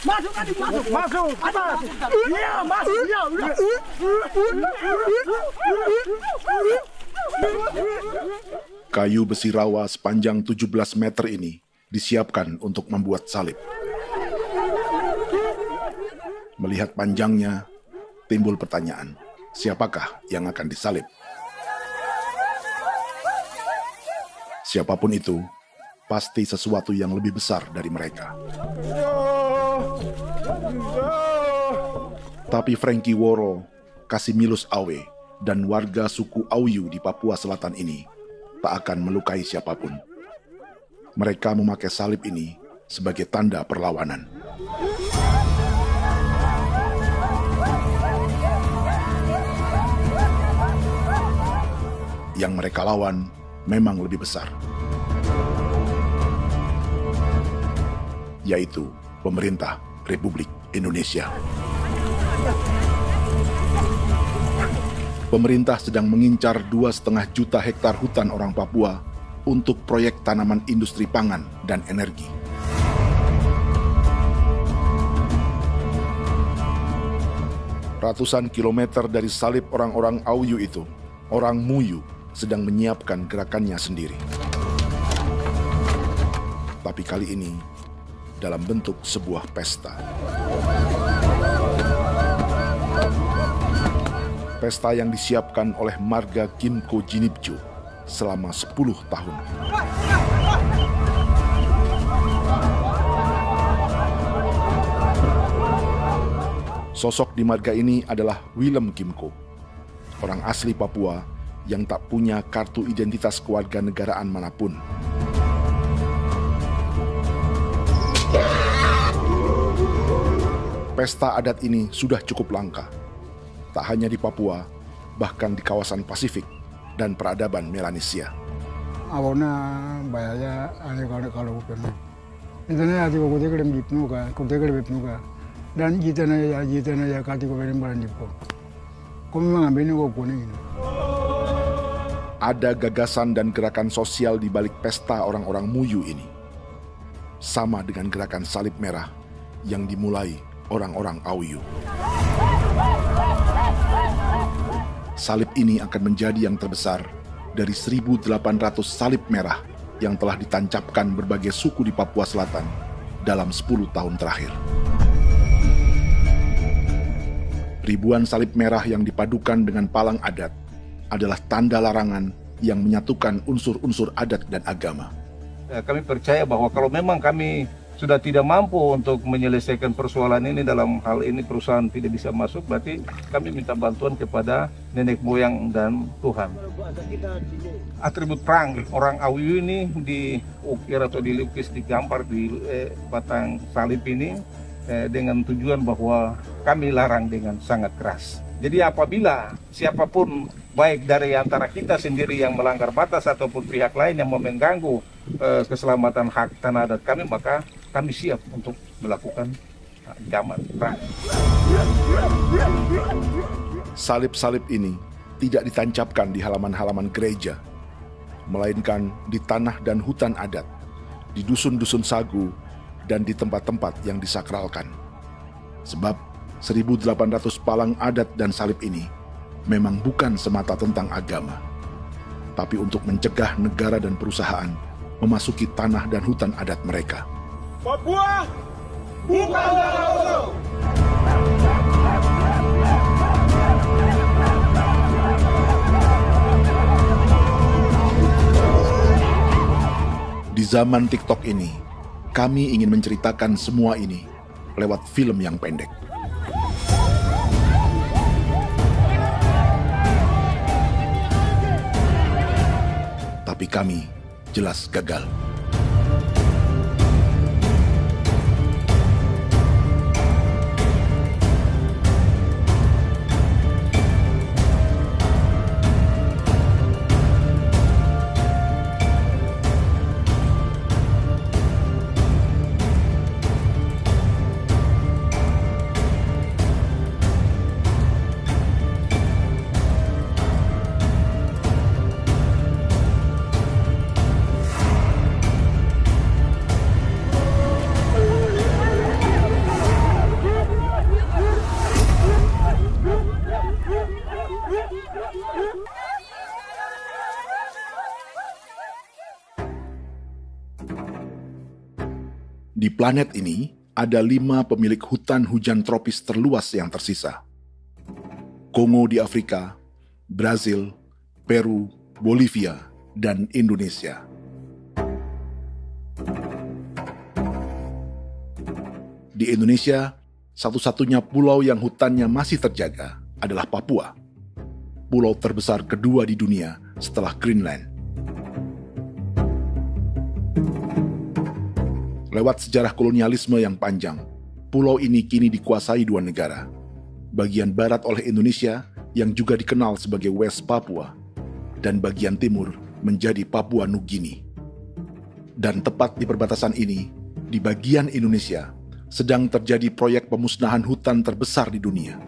Masuk. Iya, masuk. Iya, udah. Kayu besi rawa sepanjang 17 meter ini disiapkan untuk membuat salib. Melihat panjangnya, timbul pertanyaan, siapakah yang akan disalib? Siapapun itu, pasti sesuatu yang lebih besar dari mereka. Tapi Frankie Woro, Casimilus Awe, dan warga suku Auyu di Papua Selatan ini tak akan melukai siapapun. Mereka memakai salib ini sebagai tanda perlawanan. Yang mereka lawan memang lebih besar, yaitu pemerintah Republik Indonesia. Pemerintah sedang mengincar 2,5 juta hektar hutan orang Papua untuk proyek tanaman industri pangan dan energi. Ratusan kilometer dari salib orang-orang Auyu itu, orang Muyu sedang menyiapkan gerakannya sendiri. Tapi kali ini dalam bentuk sebuah pesta. Pesta yang disiapkan oleh marga Kimco Jinibju selama 10 tahun. Sosok di marga ini adalah Willem Kimco, orang asli Papua yang tak punya kartu identitas kewarganegaraan manapun. Pesta adat ini sudah cukup langka, tak hanya di Papua, bahkan di kawasan Pasifik dan peradaban Melanesia. Awalnya bayarnya kalau bukan. Intinya hati kau dekere bipnuka, kau dekere bipnuka, dan jitana ya kati kau beri barang dipo. Kau memang ambil kau kuning. Ada gagasan dan gerakan sosial di balik pesta orang-orang Muyu ini, sama dengan gerakan salib merah yang dimulai orang-orang Auyu. Salib ini akan menjadi yang terbesar dari 1.800 salib merah yang telah ditancapkan berbagai suku di Papua Selatan dalam 10 tahun terakhir. Ribuan salib merah yang dipadukan dengan palang adat adalah tanda larangan yang menyatukan unsur-unsur adat dan agama. Kami percaya bahwa kalau memang kami sudah tidak mampu untuk menyelesaikan persoalan ini, dalam hal ini perusahaan tidak bisa masuk, berarti kami minta bantuan kepada nenek moyang dan Tuhan. Atribut perang orang Auyu ini diukir atau dilukis, digambar di batang salib ini dengan tujuan bahwa kami larang dengan sangat keras. Jadi apabila siapapun, baik dari antara kita sendiri yang melanggar batas ataupun pihak lain yang mengganggu keselamatan hak tanah adat kami, maka kami siap untuk melakukan ancaman perang. Salib-salib ini tidak ditancapkan di halaman-halaman gereja, melainkan di tanah dan hutan adat, di dusun-dusun sagu, dan di tempat-tempat yang disakralkan. Sebab 1.800 palang adat dan salib ini memang bukan semata tentang agama, tapi untuk mencegah negara dan perusahaan memasuki tanah dan hutan adat mereka. Papua bukan negara kosong. Di zaman TikTok ini, kami ingin menceritakan semua ini lewat film yang pendek. Tapi kami jelas gagal. Di planet ini, ada 5 pemilik hutan hujan tropis terluas yang tersisa. Kongo di Afrika, Brazil, Peru, Bolivia, dan Indonesia. Di Indonesia, satu-satunya pulau yang hutannya masih terjaga adalah Papua, pulau terbesar kedua di dunia setelah Greenland. Lewat sejarah kolonialisme yang panjang, pulau ini kini dikuasai 2 negara. Bagian barat oleh Indonesia yang juga dikenal sebagai West Papua, dan bagian timur menjadi Papua Nugini. Dan tepat di perbatasan ini, di bagian Indonesia, sedang terjadi proyek pemusnahan hutan terbesar di dunia.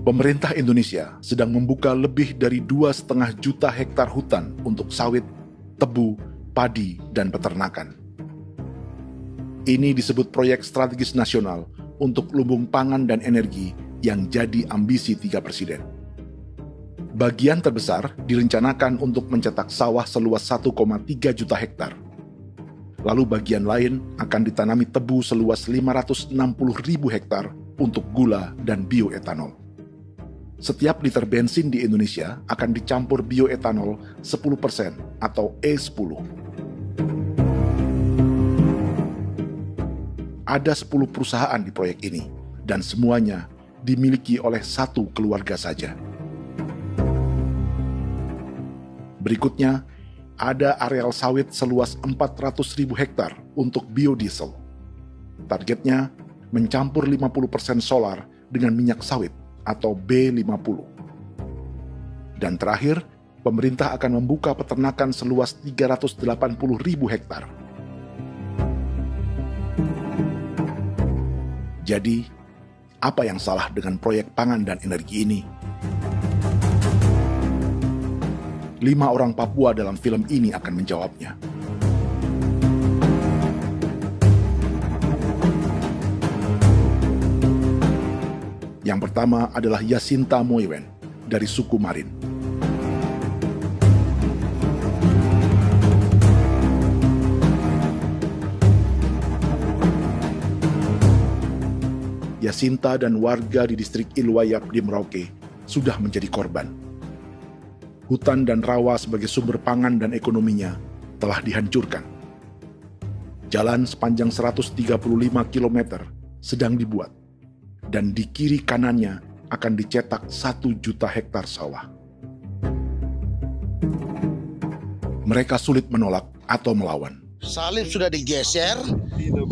Pemerintah Indonesia sedang membuka lebih dari 2,5 juta hektar hutan untuk sawit, tebu, padi, dan peternakan. Ini disebut proyek strategis nasional untuk lumbung pangan dan energi yang jadi ambisi 3 presiden. Bagian terbesar direncanakan untuk mencetak sawah seluas 1,3 juta hektar. Lalu bagian lain akan ditanami tebu seluas 560.000 hektar untuk gula dan bioetanol. Setiap liter bensin di Indonesia akan dicampur bioetanol 10% atau E10. Ada 10 perusahaan di proyek ini, dan semuanya dimiliki oleh 1 keluarga saja. Berikutnya, ada areal sawit seluas 400.000 hektar untuk biodiesel. Targetnya mencampur 50% solar dengan minyak sawit atau B50. Dan terakhir, pemerintah akan membuka peternakan seluas 380.000 hektar. Jadi, apa yang salah dengan proyek pangan dan energi ini? 5 orang Papua dalam film ini akan menjawabnya. Yang pertama adalah Yasinta Moiwen dari suku Marin. Yasinta dan warga di distrik Ilwayap di Merauke sudah menjadi korban. Hutan dan rawa sebagai sumber pangan dan ekonominya telah dihancurkan. Jalan sepanjang 135 km sedang dibuat, dan di kiri kanannya akan dicetak 1 juta hektar sawah. Mereka sulit menolak atau melawan. Salib sudah digeser,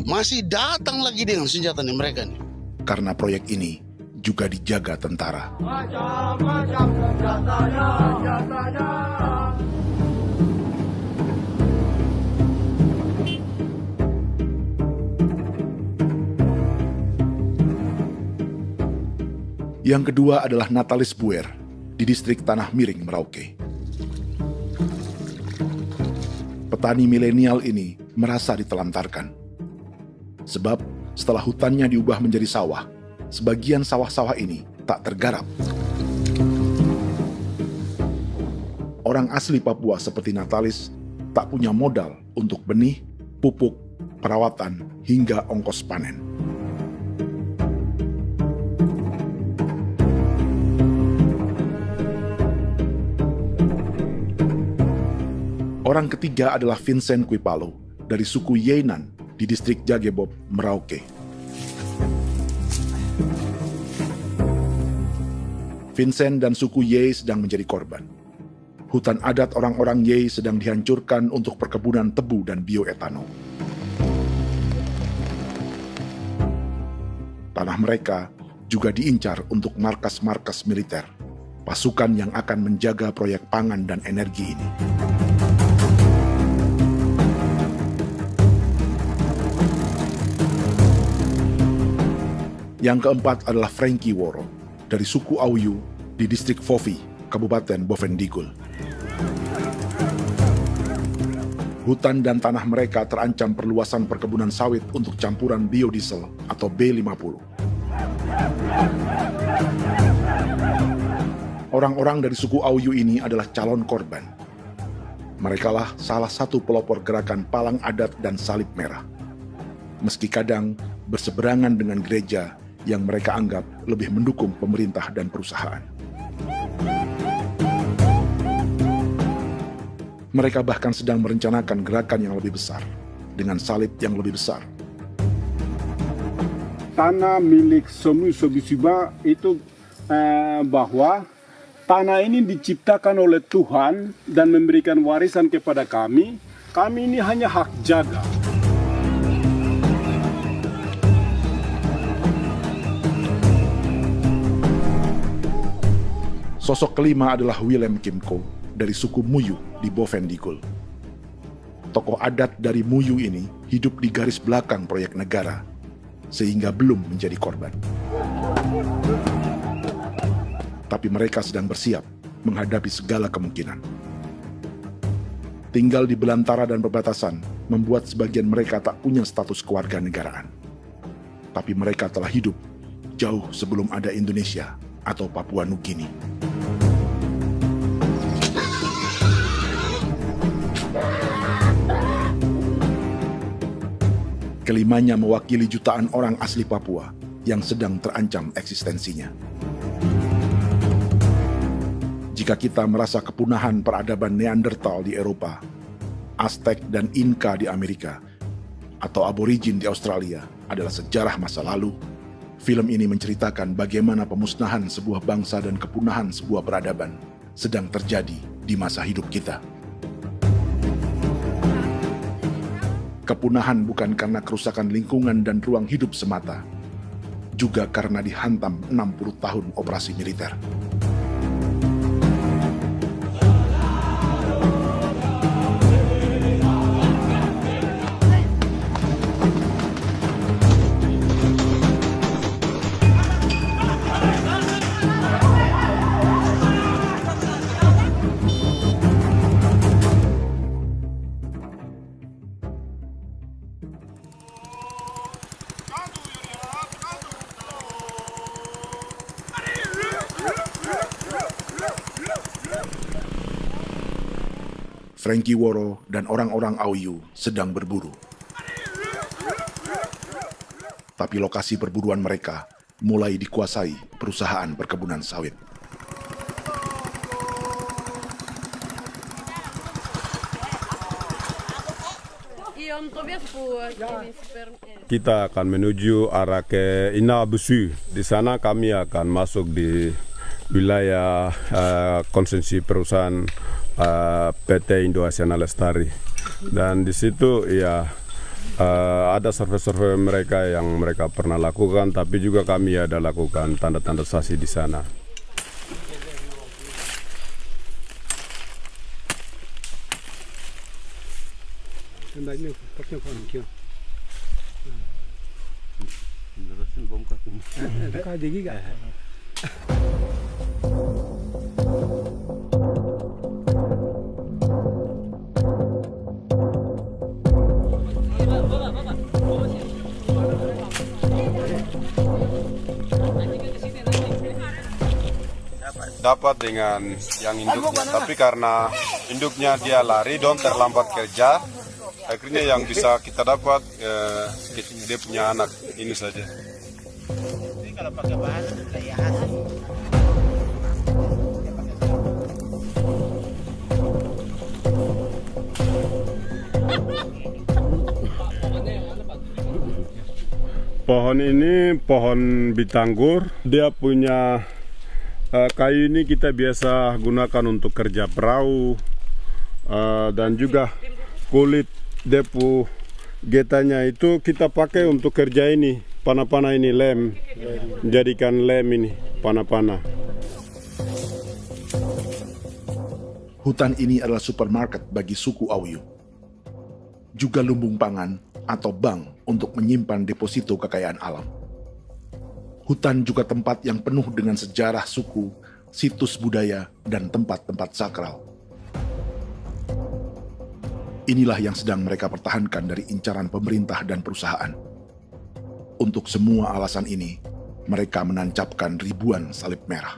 masih datang lagi dengan senjata mereka nih. Karena proyek ini juga dijaga tentara. Macam-macam senjatanya. Yang kedua adalah Natalis Buer di distrik Tanah Miring, Merauke. Petani milenial ini merasa ditelantarkan. Sebab setelah hutannya diubah menjadi sawah, sebagian sawah-sawah ini tak tergarap. Orang asli Papua seperti Natalis tak punya modal untuk benih, pupuk, perawatan, hingga ongkos panen. Orang ketiga adalah Vincent Kuipalo dari suku Yenan di distrik Jagebob, Merauke. Vincent dan suku Ye sedang menjadi korban. Hutan adat orang-orang Ye sedang dihancurkan untuk perkebunan tebu dan bioetanol. Tanah mereka juga diincar untuk markas-markas militer, pasukan yang akan menjaga proyek pangan dan energi ini. Yang keempat adalah Frankie Woro dari suku Auyu di distrik Fofi, Kabupaten Bovendigul. Hutan dan tanah mereka terancam perluasan perkebunan sawit untuk campuran biodiesel atau B50. Orang-orang dari suku Auyu ini adalah calon korban. Merekalah salah satu pelopor gerakan Palang Adat dan Salib Merah. Meski kadang berseberangan dengan gereja yang mereka anggap lebih mendukung pemerintah dan perusahaan. Mereka bahkan sedang merencanakan gerakan yang lebih besar, dengan salib yang lebih besar. Tanah milik Somu Sobisiba itu bahwa tanah ini diciptakan oleh Tuhan dan memberikan warisan kepada kami. Kami ini hanya hak jaga. Sosok kelima adalah Willem Kimco dari suku Muyu di Bovendigul. Tokoh adat dari Muyu ini hidup di garis belakang proyek negara, sehingga belum menjadi korban. Tapi mereka sedang bersiap menghadapi segala kemungkinan. Tinggal di belantara dan perbatasan membuat sebagian mereka tak punya status kewarganegaraan. Tapi mereka telah hidup jauh sebelum ada Indonesia atau Papua Nugini. Kelimanya mewakili jutaan orang asli Papua yang sedang terancam eksistensinya. Jika kita merasa kepunahan peradaban Neanderthal di Eropa, Aztec dan Inca di Amerika, atau aborigin di Australia adalah sejarah masa lalu, film ini menceritakan bagaimana pemusnahan sebuah bangsa dan kepunahan sebuah peradaban sedang terjadi di masa hidup kita. Kepunahan bukan karena kerusakan lingkungan dan ruang hidup semata, juga karena dihantam 60 tahun operasi militer. Frankie Woro dan orang-orang Auyu sedang berburu. Tapi lokasi perburuan mereka mulai dikuasai perusahaan perkebunan sawit. Kita akan menuju arah ke Inabusu. Di sana kami akan masuk di wilayah konsesi perusahaan PT Indo Asiana Lestari, dan di situ ya ada survei-survei mereka yang mereka pernah lakukan, tapi juga kami ada lakukan tanda-tanda saksi di sana. Dapat dengan yang induknya, tapi karena induknya dia lari dan terlambat kerja, akhirnya yang bisa kita dapat dia punya anak ini saja. Jadi kalau pakai bahan kayak hasil. Pohon ini pohon bitanggur, dia punya kayu ini kita biasa gunakan untuk kerja perahu, dan juga kulit depu getanya itu kita pakai untuk kerja ini, panah-panah ini lem, jadikan lem ini, panah-panah. Hutan ini adalah supermarket bagi suku Auyu. Juga lumbung pangan atau bank untuk menyimpan deposito kekayaan alam. Hutan juga tempat yang penuh dengan sejarah suku, situs budaya, dan tempat-tempat sakral. Inilah yang sedang mereka pertahankan dari incaran pemerintah dan perusahaan. Untuk semua alasan ini, mereka menancapkan ribuan salib merah.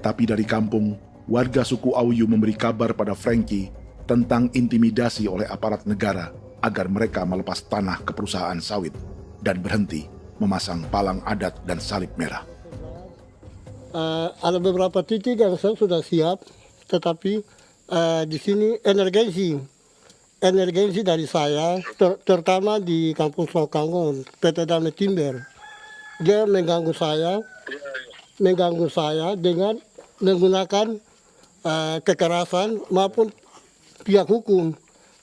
Tapi dari kampung, warga suku Auyu memberi kabar pada Frankie tentang intimidasi oleh aparat negara agar mereka melepas tanah ke perusahaan sawit dan berhenti memasang palang adat dan salib merah. Ada beberapa titik yang saya sudah siap, tetapi di sini emergensi dari saya, terutama di Kampung Sokangon, PT Damai Timber. Dia mengganggu saya dengan menggunakan kekerasan maupun pihak hukum.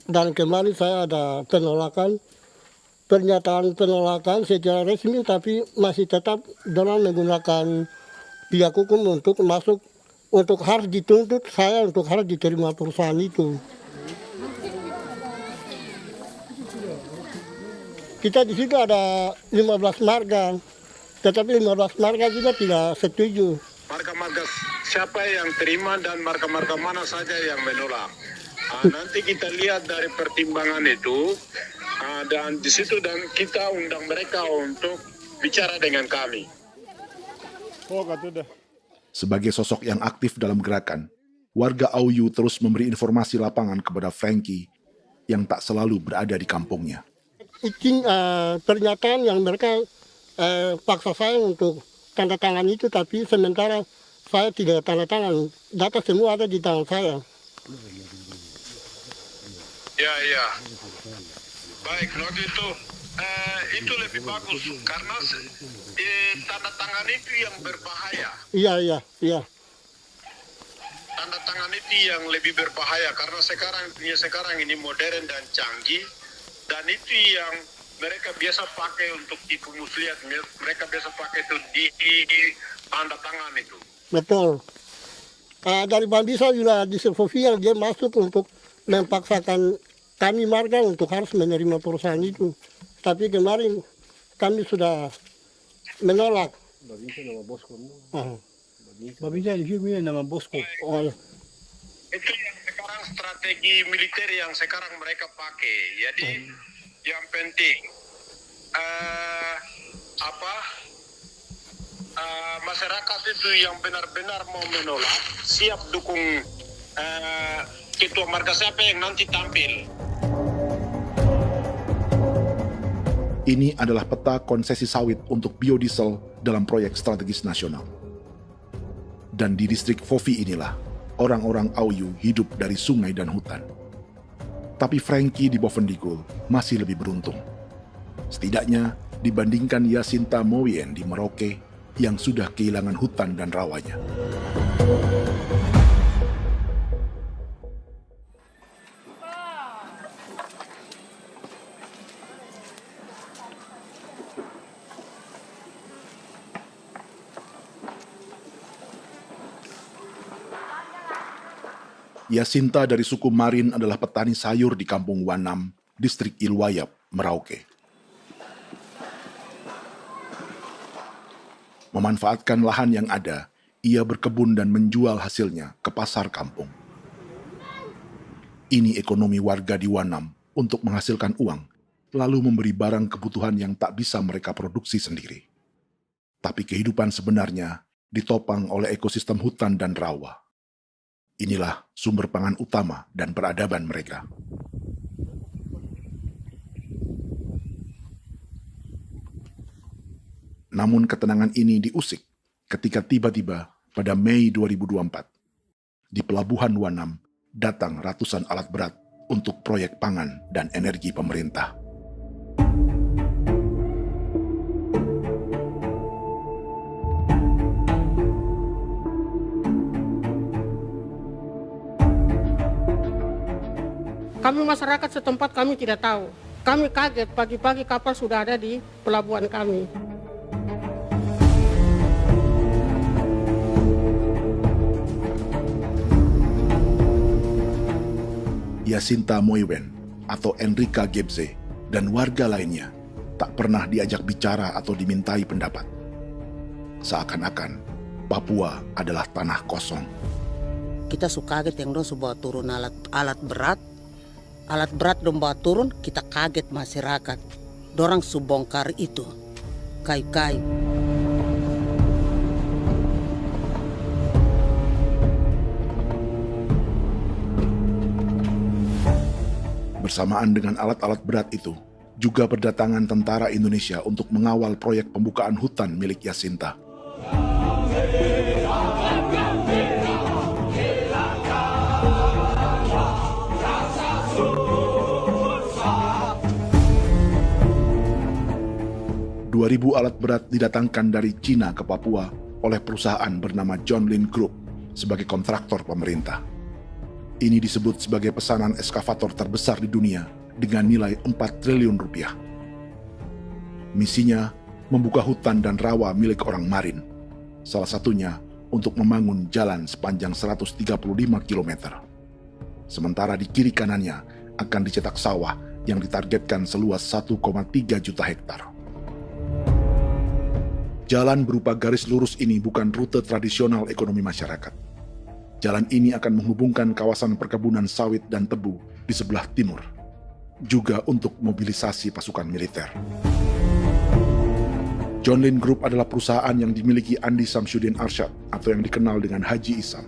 Dan kemarin saya ada pernyataan penolakan secara resmi, tapi masih tetap dengan menggunakan pihak hukum untuk masuk, untuk harus dituntut saya untuk harus diterima perusahaan itu. Kita di situ ada 15 marga, tetapi 15 marga juga tidak setuju. Marga-marga siapa yang terima dan marga-marga mana saja yang menolak. Nanti kita lihat dari pertimbangan itu, dan di situ dan kita undang mereka untuk bicara dengan kami. Sebagai sosok yang aktif dalam gerakan, warga Auyu terus memberi informasi lapangan kepada Frankie yang tak selalu berada di kampungnya. Izin pernyataan yang mereka paksa saya untuk tanda tangan itu, tapi sementara saya tidak tanda tangan. Data semua ada di tangan saya. Ya. Baik, kalau gitu itu lebih bagus karena tanda tangan itu yang berbahaya. Iya. Tanda tangan itu yang lebih berbahaya karena sekarang ini modern dan canggih, dan itu yang mereka biasa pakai untuk tipu muslihat. Mereka biasa pakai itu di tanda tangan itu. Betul. Dari Bambisa juga di Sofia dia masuk untuk memaksakan kami marga untuk harus menerima perusahaan itu. Tapi kemarin kami sudah menolak. Babinsa di sini nama bosku. Itu yang sekarang strategi militer yang sekarang mereka pakai. Jadi yang penting masyarakat itu yang benar-benar mau menolak siap dukung ketua marga siapa yang nanti tampil. Ini adalah peta konsesi sawit untuk biodiesel dalam proyek strategis nasional. Dan di distrik Fofi inilah, orang-orang Auyu hidup dari sungai dan hutan. Tapi Frankie di Bovendigul masih lebih beruntung. Setidaknya dibandingkan Yasinta Moyen di Merauke yang sudah kehilangan hutan dan rawanya. Yasinta dari suku Marin adalah petani sayur di Kampung Wanam, distrik Ilwayap, Merauke. Memanfaatkan lahan yang ada, ia berkebun dan menjual hasilnya ke pasar kampung. Ini ekonomi warga di Wanam untuk menghasilkan uang, lalu memberi barang kebutuhan yang tak bisa mereka produksi sendiri. Tapi kehidupan sebenarnya ditopang oleh ekosistem hutan dan rawa. Inilah sumber pangan utama dan peradaban mereka. Namun ketenangan ini diusik ketika tiba-tiba pada Mei 2024, di Pelabuhan Wanam datang ratusan alat berat untuk proyek pangan dan energi pemerintah. Kami masyarakat setempat kami tidak tahu. Kami kaget pagi-pagi kapal sudah ada di pelabuhan kami. Yasinta Moiwen atau Enrika Gebze dan warga lainnya tak pernah diajak bicara atau dimintai pendapat. Seakan-akan Papua adalah tanah kosong. Kita suka kaget yang dong bawa turun alat berat dong bawa turun, kita kaget masyarakat. Dorang subongkar itu kayu-kayu. Bersamaan dengan alat-alat berat itu, juga berdatangan tentara Indonesia untuk mengawal proyek pembukaan hutan milik Jacinta. Ribu alat berat didatangkan dari Cina ke Papua oleh perusahaan bernama John Lin Group sebagai kontraktor pemerintah. Ini disebut sebagai pesanan eskavator terbesar di dunia dengan nilai 4 triliun rupiah. Misinya membuka hutan dan rawa milik orang Marin, salah satunya untuk membangun jalan sepanjang 135 km. Sementara di kiri kanannya akan dicetak sawah yang ditargetkan seluas 1,3 juta hektar. Jalan berupa garis lurus ini bukan rute tradisional ekonomi masyarakat. Jalan ini akan menghubungkan kawasan perkebunan sawit dan tebu di sebelah timur, juga untuk mobilisasi pasukan militer. John Lin Group adalah perusahaan yang dimiliki Andi Samsudin Arsyad atau yang dikenal dengan Haji Isam.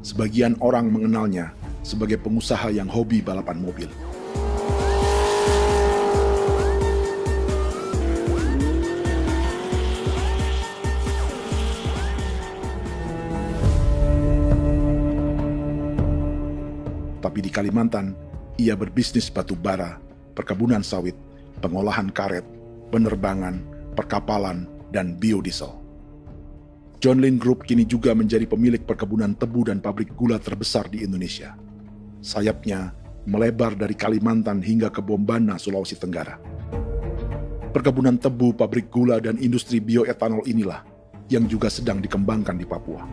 Sebagian orang mengenalnya sebagai pengusaha yang hobi balapan mobil. Tapi di Kalimantan, ia berbisnis batu bara, perkebunan sawit, pengolahan karet, penerbangan, perkapalan, dan biodiesel. John Lin Group kini juga menjadi pemilik perkebunan tebu dan pabrik gula terbesar di Indonesia. Sayapnya melebar dari Kalimantan hingga ke Bombana, Sulawesi Tenggara. Perkebunan tebu, pabrik gula, dan industri bioetanol inilah yang juga sedang dikembangkan di Papua.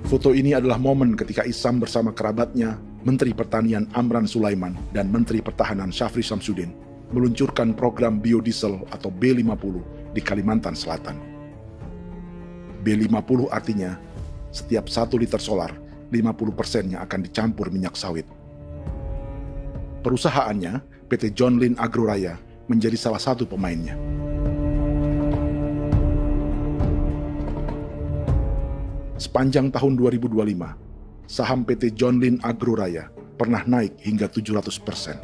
Foto ini adalah momen ketika Isam bersama kerabatnya, Menteri Pertanian Amran Sulaiman dan Menteri Pertahanan Syafri Samsudin meluncurkan program biodiesel atau B50 di Kalimantan Selatan. B50 artinya setiap 1 liter solar, 50%-nya akan dicampur minyak sawit. Perusahaannya, PT John Lin Agroraya, menjadi salah satu pemainnya. Sepanjang tahun 2025, saham PT John Lin Agroraya pernah naik hingga 700%.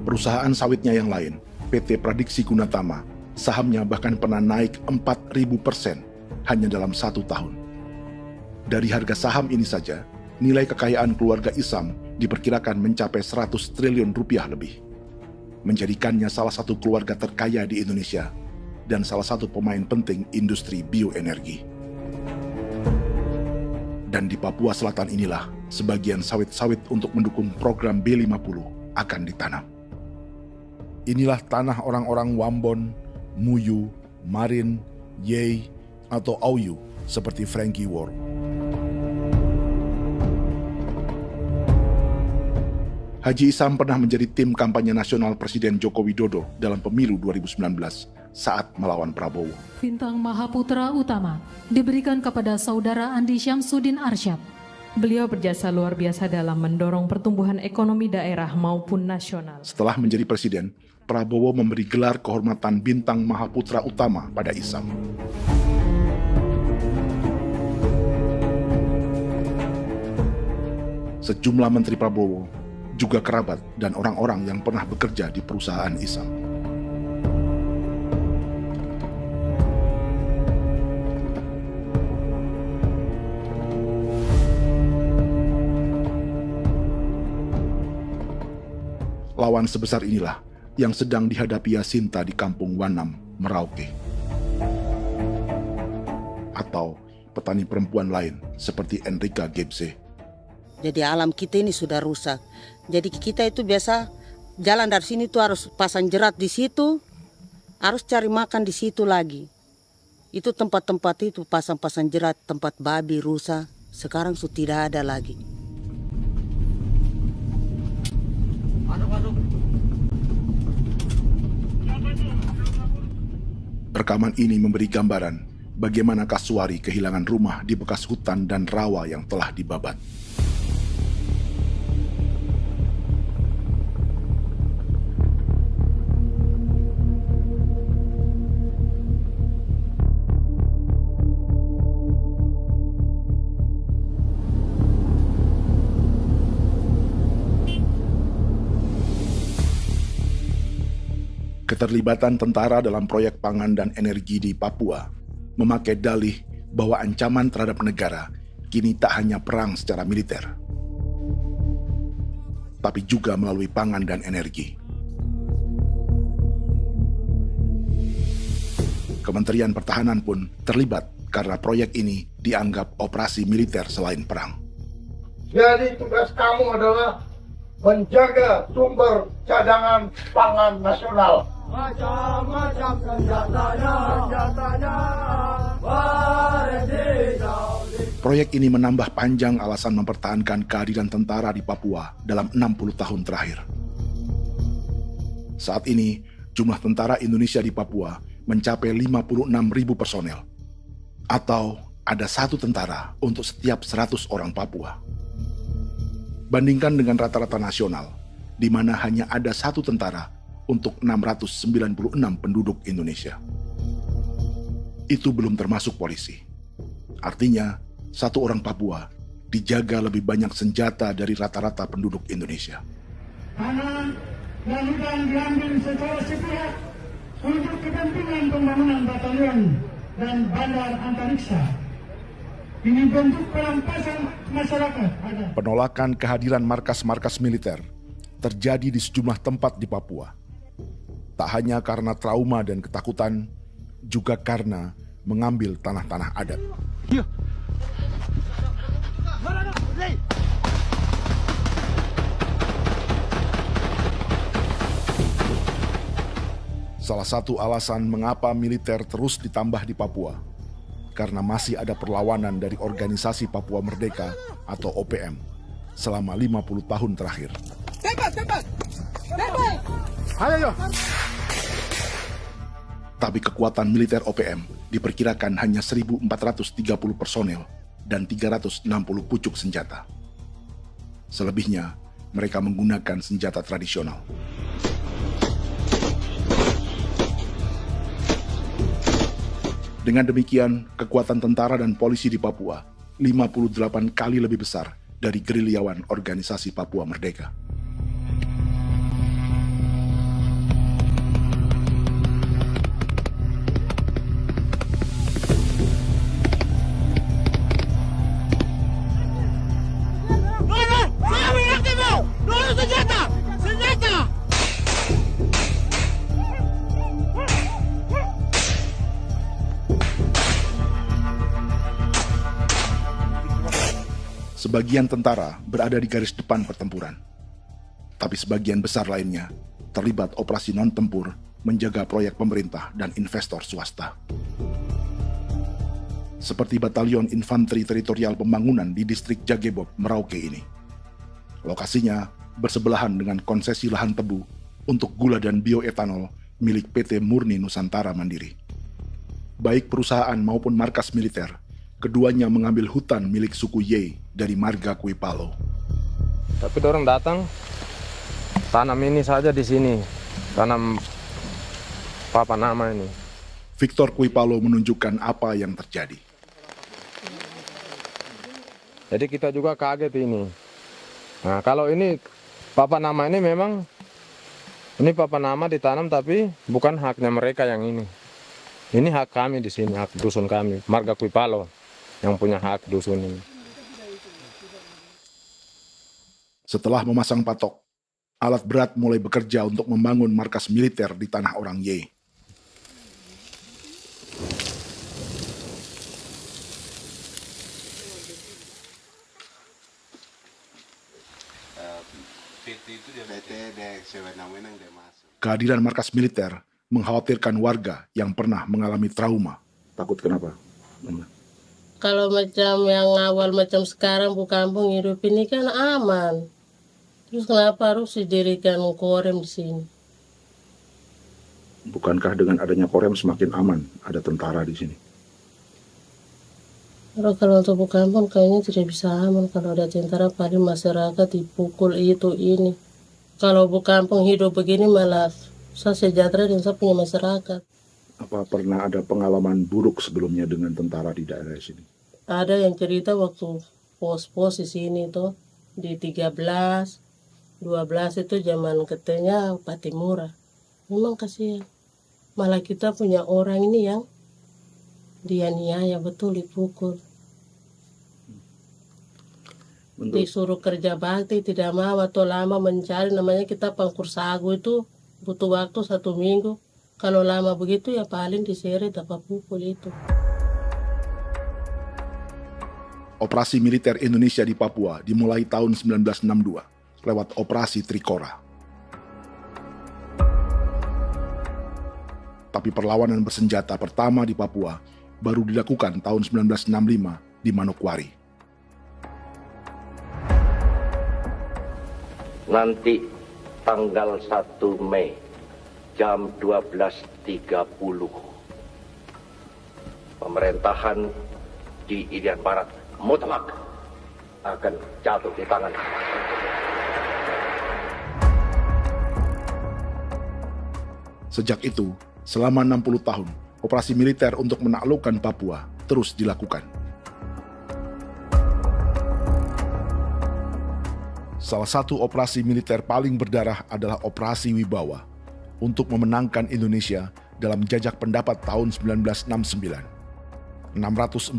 Perusahaan sawitnya yang lain, PT Pradiksi Gunatama, sahamnya bahkan pernah naik 4.000% hanya dalam 1 tahun. Dari harga saham ini saja, nilai kekayaan keluarga Isam diperkirakan mencapai 100 triliun rupiah lebih, menjadikannya salah satu keluarga terkaya di Indonesia dan salah satu pemain penting industri bioenergi. Dan di Papua Selatan inilah sebagian sawit-sawit untuk mendukung program B50 akan ditanam. Inilah tanah orang-orang Wambon, Muyu, Marin, Yei, atau Auyu seperti Frankie Ward. Haji Isam pernah menjadi tim kampanye nasional Presiden Joko Widodo dalam pemilu 2019 saat melawan Prabowo. Bintang Mahaputra Utama diberikan kepada Saudara Andi Syamsuddin Arsyad. Beliau berjasa luar biasa dalam mendorong pertumbuhan ekonomi daerah maupun nasional. Setelah menjadi presiden, Prabowo memberi gelar kehormatan Bintang Mahaputra Utama pada Isam. Sejumlah menteri Prabowo, juga kerabat dan orang-orang yang pernah bekerja di perusahaan Isam. Lawan sebesar inilah yang sedang dihadapi Jacinta di kampung Wanam, Merauke. Atau petani perempuan lain seperti Enrika Gebse. Jadi alam kita ini sudah rusak. Jadi kita itu biasa jalan dari sini tuh harus pasang jerat di situ, harus cari makan di situ lagi. Itu tempat-tempat itu pasang-pasang jerat, tempat babi, rusa, sekarang sudah tidak ada lagi. Rekaman ini memberi gambaran bagaimana Kasuari kehilangan rumah di bekas hutan dan rawa yang telah dibabat. Keterlibatan tentara dalam proyek pangan dan energi di Papua memakai dalih bahwa ancaman terhadap negara kini tak hanya perang secara militer, tapi juga melalui pangan dan energi. Kementerian Pertahanan pun terlibat karena proyek ini dianggap operasi militer selain perang. Jadi tugas kamu adalah menjaga sumber cadangan pangan nasional. Macam-macam senjatanya, Proyek ini menambah panjang alasan mempertahankan kehadiran tentara di Papua dalam 60 tahun terakhir. Saat ini, jumlah tentara Indonesia di Papua mencapai 56.000 personel, atau ada 1 tentara untuk setiap 100 orang Papua. Bandingkan dengan rata-rata nasional, di mana hanya ada 1 tentara untuk 696 penduduk Indonesia. Itu belum termasuk polisi. Artinya, 1 orang Papua dijaga lebih banyak senjata dari rata-rata penduduk Indonesia. Tanah dan hutan diambil secara sepihak untuk kepentingan pembangunan batalion dan bandar antariksa. Ini bentuk perampasan masyarakat. Penolakan kehadiran markas-markas militer terjadi di sejumlah tempat di Papua. Tak hanya karena trauma dan ketakutan, juga karena mengambil tanah-tanah adat. Salah satu alasan mengapa militer terus ditambah di Papua, karena masih ada perlawanan dari Organisasi Papua Merdeka atau OPM selama 50 tahun terakhir. Ayo. Tapi kekuatan militer OPM diperkirakan hanya 1.430 personel dan 360 pucuk senjata. Selebihnya, mereka menggunakan senjata tradisional. Dengan demikian, kekuatan tentara dan polisi di Papua 58 kali lebih besar dari gerilyawan Organisasi Papua Merdeka. Sebagian tentara berada di garis depan pertempuran, tapi sebagian besar lainnya terlibat operasi non-tempur menjaga proyek pemerintah dan investor swasta. Seperti Batalion Infanteri Teritorial Pembangunan di distrik Jagebob, Merauke ini. Lokasinya bersebelahan dengan konsesi lahan tebu untuk gula dan bioetanol milik PT Murni Nusantara Mandiri. Baik perusahaan maupun markas militer, keduanya mengambil hutan milik suku Ye dari marga Kuipalo. Tapi orang datang tanam ini saja di sini, tanam papan nama ini. Victor Kuipalo menunjukkan apa yang terjadi. Jadi kita juga kaget ini. Nah, kalau ini papan nama ini memang ini papan nama ditanam tapi bukan haknya mereka yang ini. Ini hak kami di sini, hak dusun kami, marga Kuipalo yang punya hak dusun ini. Setelah memasang patok, alat berat mulai bekerja untuk membangun markas militer di tanah orang Ye. Kehadiran markas militer mengkhawatirkan warga yang pernah mengalami trauma. Takut kenapa? Kalau macam yang awal macam sekarang bu kampung hidup ini kan aman. Terus kenapa harus didirikan korem di sini? Bukankah dengan adanya Korem semakin aman ada tentara di sini? Kalau untuk kampung kayaknya tidak bisa aman kalau ada tentara, paling masyarakat dipukul itu ini. Kalau kampung hidup begini malah saya sejahtera dan saya punya masyarakat. Apa pernah ada pengalaman buruk sebelumnya dengan tentara di daerah sini? Ada yang cerita waktu pos-pos di sini tuh di 13, 12 itu zaman katanya Patimura. Memang kasihan. Malah kita punya orang ini yang dianiaya betul, dipukul. Disuruh kerja bakti tidak mau atau lama mencari, namanya kita pangkur sagu itu butuh waktu 1 minggu. Kalau lama begitu ya paling diseret dapat pukul itu. Operasi militer Indonesia di Papua dimulai tahun 1962 lewat Operasi Trikora. Tapi perlawanan bersenjata pertama di Papua baru dilakukan tahun 1965 di Manokwari. Nanti tanggal 1 Mei jam 12.30 pemerintahan di Irian Barat mutlak akan jatuh di tangan. Sejak itu, selama 60 tahun, operasi militer untuk menaklukkan Papua terus dilakukan. Salah satu operasi militer paling berdarah adalah Operasi Wibawa untuk memenangkan Indonesia dalam jajak pendapat tahun 1969. 643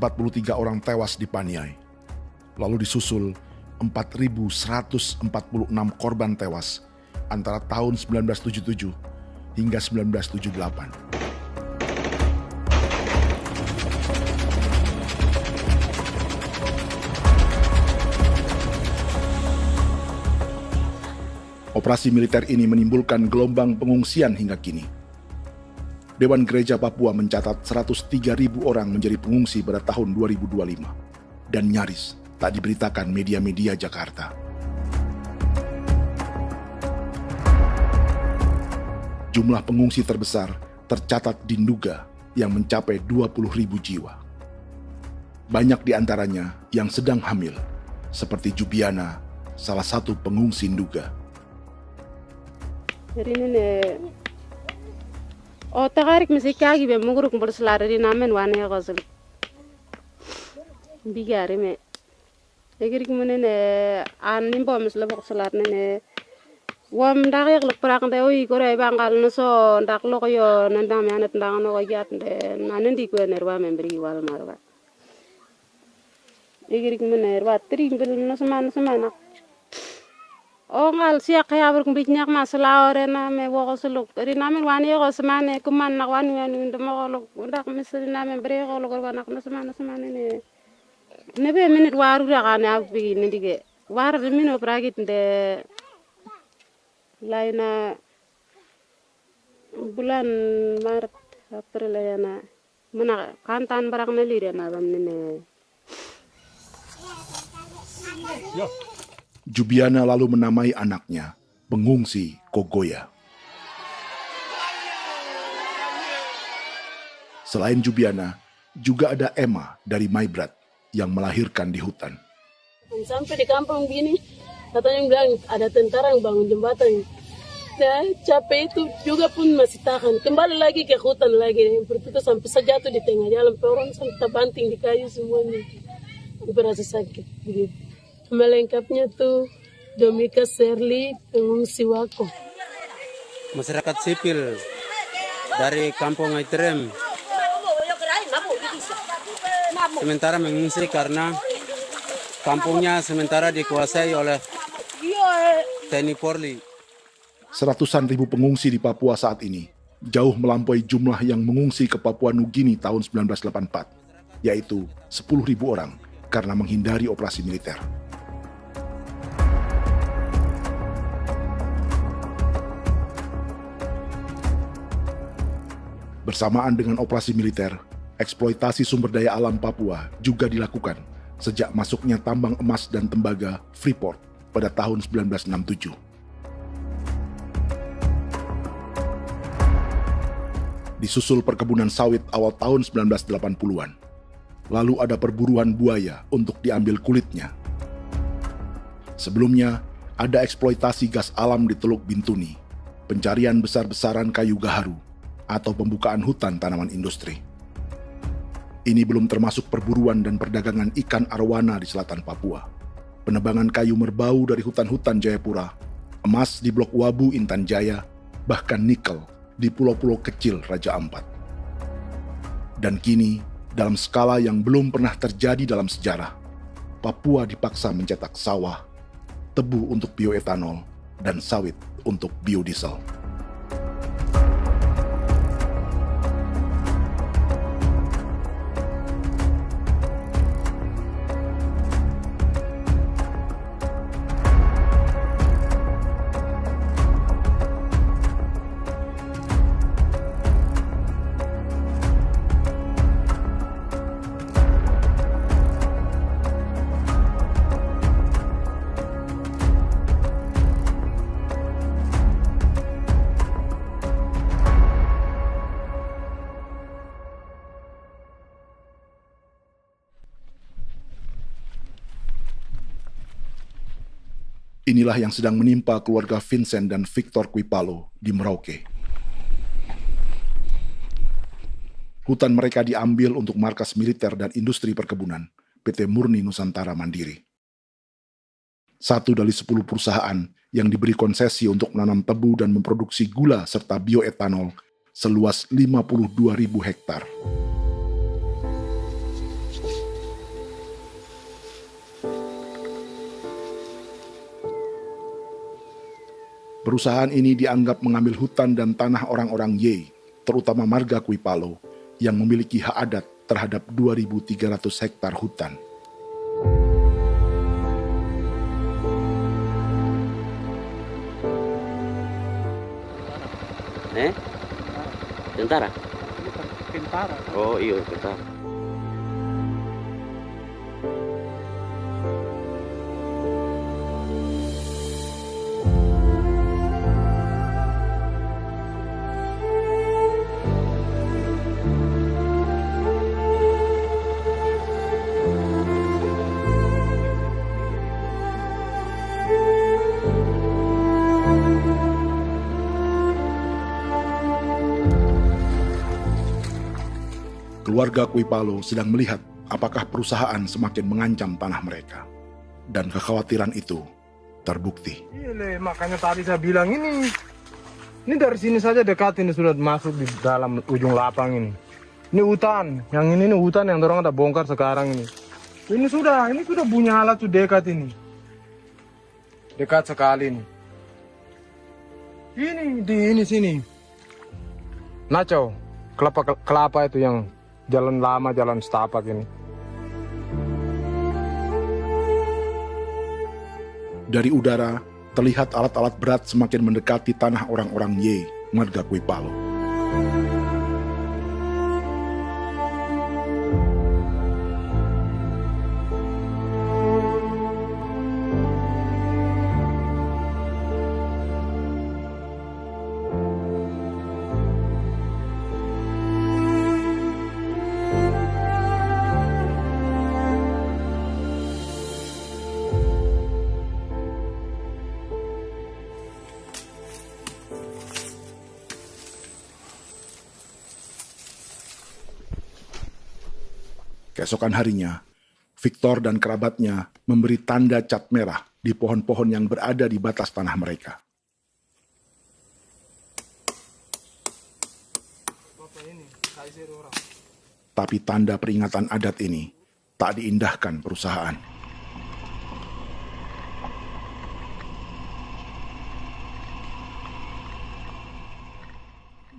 orang tewas di Paniai. Lalu disusul 4.146 korban tewas antara tahun 1977 hingga 1978. Operasi militer ini menimbulkan gelombang pengungsian hingga kini. Dewan Gereja Papua mencatat 103.000 orang menjadi pengungsi pada tahun 2025 dan nyaris tak diberitakan media-media Jakarta. Jumlah pengungsi terbesar tercatat di Nduga yang mencapai 20.000 jiwa. Banyak di antaranya yang sedang hamil, seperti Jubiana, salah satu pengungsi Nduga. O tagarik mesikagi be muguru kumpul selare di namen wane gosel bigare me egirik munene an nimbo mesle bok selare ne wam dagyak lek prak de oy gore bangal no so ndak lo yo nandam yanet ndang no yat de nanendi ko nerwa membri wal marwa egirik munene wa tri bel no semana o ngal siya kaya berkumpit nyak masalah orena me wo suluk ri namen wani ko semane kuman nak wani wani ndemo ko ndak misri namen bre ko lo ko nak no semane ne be minute waru ra kana bi ni dige war de mino pragit de laina bulan Maret April yana mana kantan barak na lire na bam ne yo. Jubiana lalu menamai anaknya pengungsi Kogoya. Selain Jubiana, juga ada Emma dari Maibrat yang melahirkan di hutan. Sampai di kampung gini, katanya bilang ada tentara yang bangun jembatan. Nah, capek itu juga pun masih tahan. Kembali lagi ke hutan lagi. Seperti itu sampai sejatuh di tengah jalan. Orang sampai terbanting di kayu semuanya. Berasa sakit begitu. Melengkapnya tuh Domika Serli, pengungsi Wako. Masyarakat sipil dari kampung Aitrem sementara mengungsi karena kampungnya sementara dikuasai oleh TNI Polri. Seratusan ribu pengungsi di Papua saat ini jauh melampaui jumlah yang mengungsi ke Papua Nugini tahun 1984, yaitu 10.000 orang karena menghindari operasi militer. Bersamaan dengan operasi militer, eksploitasi sumber daya alam Papua juga dilakukan sejak masuknya tambang emas dan tembaga Freeport pada tahun 1967. Disusul perkebunan sawit awal tahun 1980-an. Lalu ada perburuan buaya untuk diambil kulitnya. Sebelumnya, ada eksploitasi gas alam di Teluk Bintuni, pencarian besar-besaran kayu gaharu, atau pembukaan hutan tanaman industri. Ini belum termasuk perburuan dan perdagangan ikan arwana di selatan Papua, penebangan kayu merbau dari hutan-hutan Jayapura, emas di Blok Wabu Intan Jaya, bahkan nikel di pulau-pulau kecil Raja Ampat. Dan kini, dalam skala yang belum pernah terjadi dalam sejarah, Papua dipaksa mencetak sawah, tebu untuk bioetanol, dan sawit untuk biodiesel. Inilah yang sedang menimpa keluarga Vincent dan Victor Kuipalo di Merauke. Hutan mereka diambil untuk markas militer dan industri perkebunan, PT Murni Nusantara Mandiri. 1 dari 10 perusahaan yang diberi konsesi untuk menanam tebu dan memproduksi gula serta bioetanol seluas 52.000 hektar. Perusahaan ini dianggap mengambil hutan dan tanah orang-orang Ye, terutama marga Kuipalo, yang memiliki hak adat terhadap 2.300 hektar hutan. Tentara? Tentara. Oh iya, tentara. Keluarga Kuipalo sedang melihat apakah perusahaan semakin mengancam tanah mereka. Dan kekhawatiran itu terbukti. Iya, makanya tadi saya bilang ini dari sini saja dekat, ini sudah masuk di dalam ujung lapang ini. Ini hutan, yang ini hutan yang orang ada bongkar sekarang ini. Ini sudah punya alat tuh dekat ini. Dekat sekali ini. Ini sini. Nacau, kelapa itu yang jalan lama, jalan setapak ini. Dari udara, terlihat alat-alat berat semakin mendekati tanah orang-orang Ye, marga Kuipalo. Keesokan harinya, Victor dan kerabatnya memberi tanda cat merah di pohon-pohon yang berada di batas tanah mereka. Tapi tanda peringatan adat ini tak diindahkan perusahaan.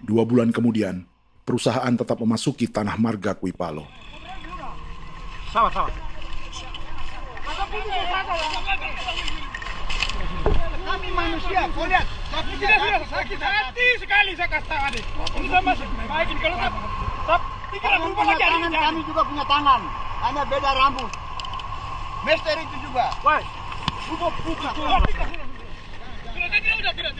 Dua bulan kemudian, perusahaan tetap memasuki tanah marga Kuipalo. Sama. Kami manusia, kau lihat. Tapi tidak sudah sakit hati sekali saya katakan tadi. Ini sama baik ini kalau tidak berubah lagi tangan, kami juga punya tangan. Hanya beda rambut. Mister itu juga. Woi. Buka. Tidak.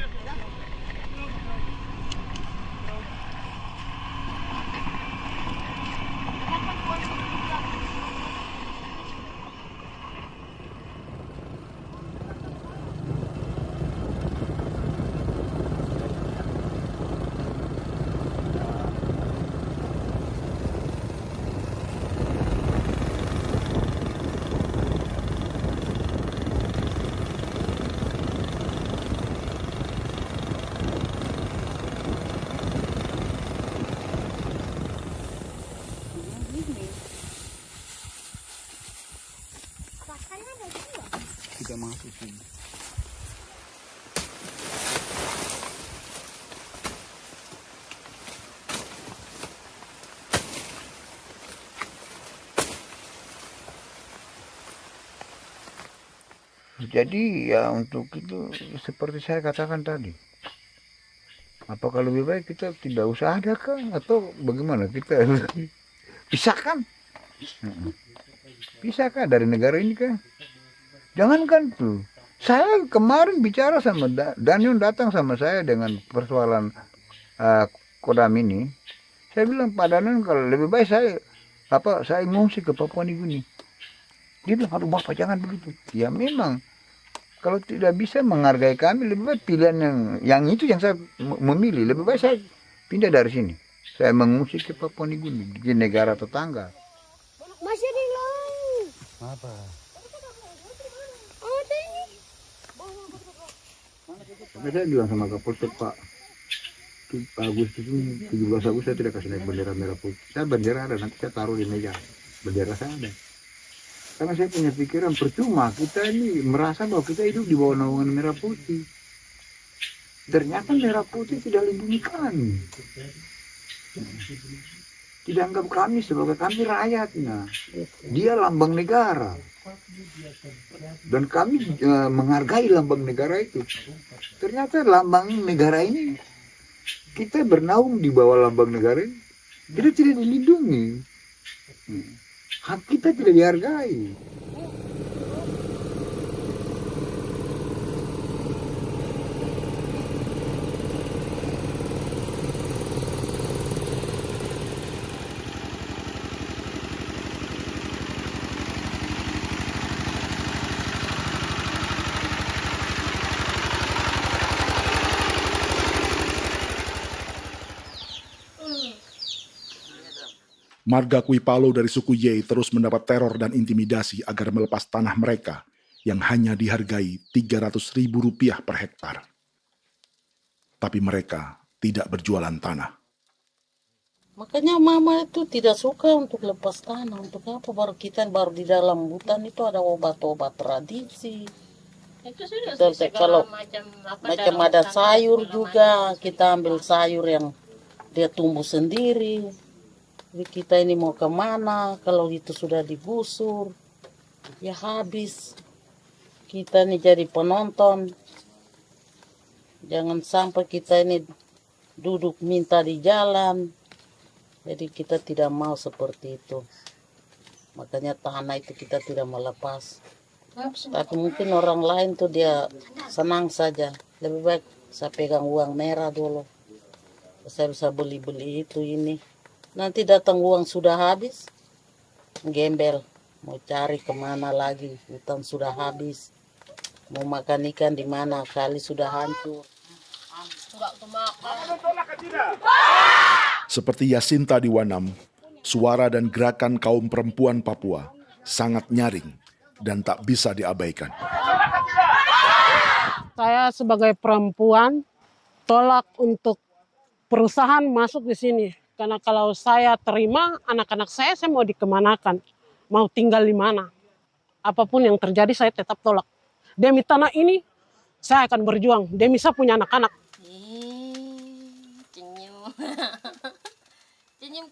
Jadi ya untuk itu seperti saya katakan tadi, apakah lebih baik kita tidak usah ada kah atau bagaimana, kita pisahkan, pisahkah dari negara ini kah? Jangankan tuh, saya kemarin bicara sama Daniel, datang sama saya dengan persoalan Kodam ini. Saya bilang, Pak Daniel, kalau lebih baik saya ngungsi ke Papua Nugini. Dia bilang, aduh Bapak jangan begitu. Ya memang, kalau tidak bisa menghargai kami, lebih baik pilihan yang itu yang saya memilih. Lebih baik saya pindah dari sini. Saya mengungsi ke Papua Nugini, di negara tetangga. Masih di laut. Apa? Tapi saya bilang sama Kapolsek, Pak Agustus ini, 17 Agustus saya tidak kasih naik bendera merah putih. Saya bendera ada, nanti saya taruh di meja. Bendera saya ada. Karena saya punya pikiran percuma kita ini merasa bahwa kita hidup di bawah naungan merah putih. Ternyata merah putih tidak lindungi kami. Tidak anggap kami sebagai kami rakyatnya. Dia lambang negara. Dan kami menghargai lambang negara itu. Ternyata lambang negara ini, kita bernaung di bawah lambang negara ini, kita tidak dilindungi. Hak kita tidak dihargai. Marga Kuipalo dari suku Ye terus mendapat teror dan intimidasi agar melepas tanah mereka yang hanya dihargai Rp300.000 per hektar. Tapi mereka tidak berjualan tanah. Makanya mama itu tidak suka untuk lepas tanah. Untuk apa? Baru di dalam hutan itu ada obat-obat tradisi. Itu sudah Kalau macam ada sayur juga, kita ambil sayur yang dia tumbuh sendiri. Jadi kita ini mau kemana, kalau itu sudah digusur, ya habis. Kita ini jadi penonton. Jangan sampai kita ini duduk minta di jalan. Jadi kita tidak mau seperti itu. Makanya tanah itu kita tidak melepas. Tapi mungkin orang lain tuh dia senang saja. Lebih baik saya pegang uang merah dulu. Saya bisa beli-beli itu ini. Nanti datang uang sudah habis, gembel, mau cari kemana lagi, hutan sudah habis, mau makan ikan di mana, kali sudah hancur. Seperti Yasinta di Wanam, suara dan gerakan kaum perempuan Papua sangat nyaring dan tak bisa diabaikan. Saya sebagai perempuan tolak untuk perusahaan masuk di sini. Karena kalau saya terima anak-anak saya mau dikemanakan, mau tinggal di mana. Apapun yang terjadi saya tetap tolak. Demi tanah ini saya akan berjuang, demi saya punya anak-anak.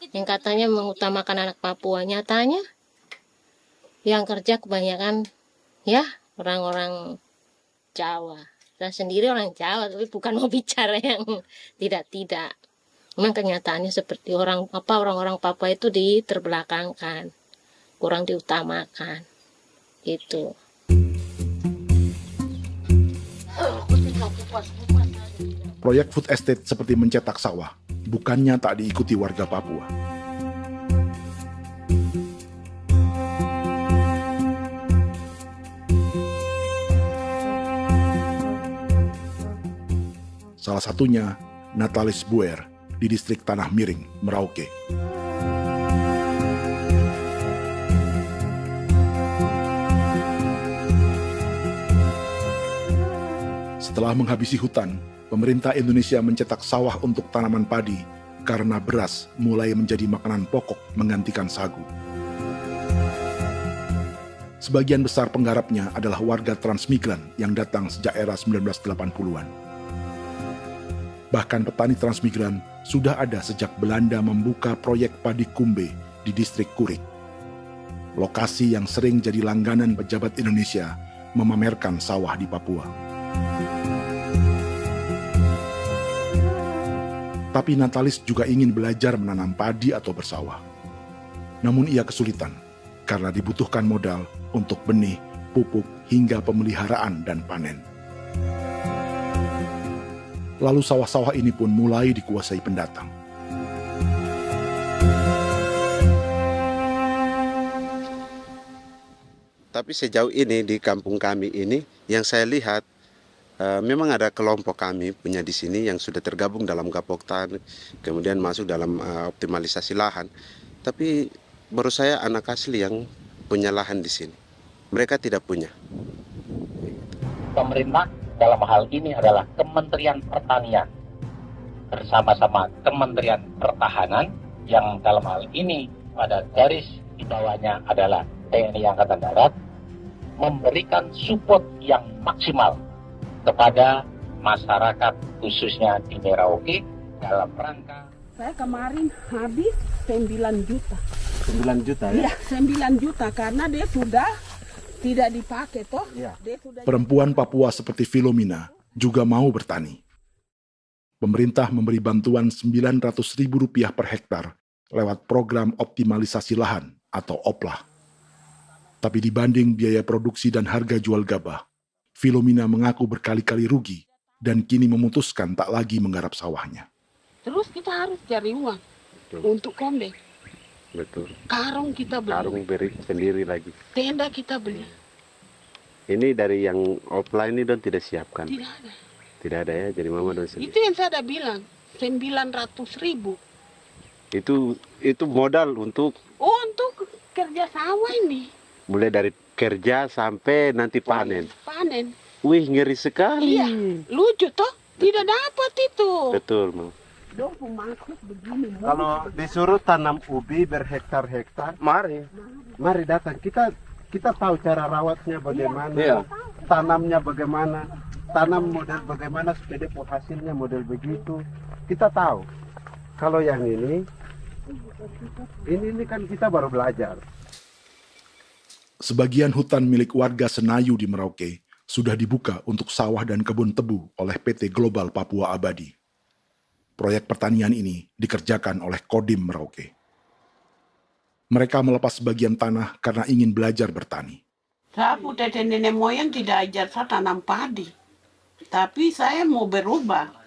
Yang katanya mengutamakan anak Papua, nyatanya yang kerja kebanyakan ya orang-orang Jawa. Dan sendiri orang Jawa, tapi bukan mau bicara yang tidak-tidak. Memang kenyataannya seperti orang-orang Papua itu diterbelakangkan, kurang diutamakan, gitu. Proyek food estate seperti mencetak sawah, bukannya tak diikuti warga Papua. Salah satunya Natalis Buer di distrik Tanah Miring, Merauke. Setelah menghabisi hutan, pemerintah Indonesia mencetak sawah untuk tanaman padi karena beras mulai menjadi makanan pokok menggantikan sagu. Sebagian besar penggarapnya adalah warga transmigran yang datang sejak era 1980-an. Bahkan petani transmigran sudah ada sejak Belanda membuka proyek padi kumbe di distrik Kurik. Lokasi yang sering jadi langganan pejabat Indonesia memamerkan sawah di Papua. Tapi Natalis juga ingin belajar menanam padi atau bersawah. Namun ia kesulitan karena dibutuhkan modal untuk benih, pupuk, hingga pemeliharaan dan panen. Lalu sawah-sawah ini pun mulai dikuasai pendatang. Tapi sejauh ini di kampung kami ini yang saya lihat memang ada kelompok kami punya di sini yang sudah tergabung dalam Gapoktan, kemudian masuk dalam optimalisasi lahan. Tapi menurut saya anak asli yang punya lahan di sini. Mereka tidak punya. Pemerintah dalam hal ini adalah Kementerian Pertanian bersama-sama Kementerian Pertahanan yang dalam hal ini pada garis di bawahnya adalah TNI Angkatan Darat, memberikan support yang maksimal kepada masyarakat khususnya di Merauke dalam rangka. Saya kemarin habis 9 juta. 9 juta ya? Iya, 9 juta karena dia sudah tidak dipakai toh. Ya. Perempuan Papua seperti Filomina juga mau bertani. Pemerintah memberi bantuan Rp900.000 per hektar lewat program optimalisasi lahan atau OPLAH. Tapi dibanding biaya produksi dan harga jual gabah, Filomina mengaku berkali-kali rugi dan kini memutuskan tak lagi menggarap sawahnya. Terus kita harus cari uang untuk kombe. Betul. Karung kita beli. Karung beri sendiri lagi. Tenda kita beli. Ini dari yang offline ini don tidak siapkan. Tidak ada. Tidak ada ya, jadi mama don sendiri. Itu yang saya udah bilang, 900.000. Itu modal untuk kerja sawah ini. Mulai dari kerja sampai nanti panen. Panen. Wih, ngeri sekali. Iya, lucu toh? Tidak dapat itu. Betul, Mam. Kalau disuruh tanam ubi berhektar-hektar, mari datang. Kita tahu cara rawatnya bagaimana, iya. Tanamnya bagaimana, tanam model bagaimana supaya hasilnya model begitu. Kita tahu. Kalau yang ini kan kita baru belajar. Sebagian hutan milik warga Senayu di Merauke sudah dibuka untuk sawah dan kebun tebu oleh PT Global Papua Abadi. Proyek pertanian ini dikerjakan oleh Kodim Merauke. Mereka melepas sebagian tanah karena ingin belajar bertani. Saya punya nenek moyang tidak ajar saya tanam padi. Tapi saya mau berubah.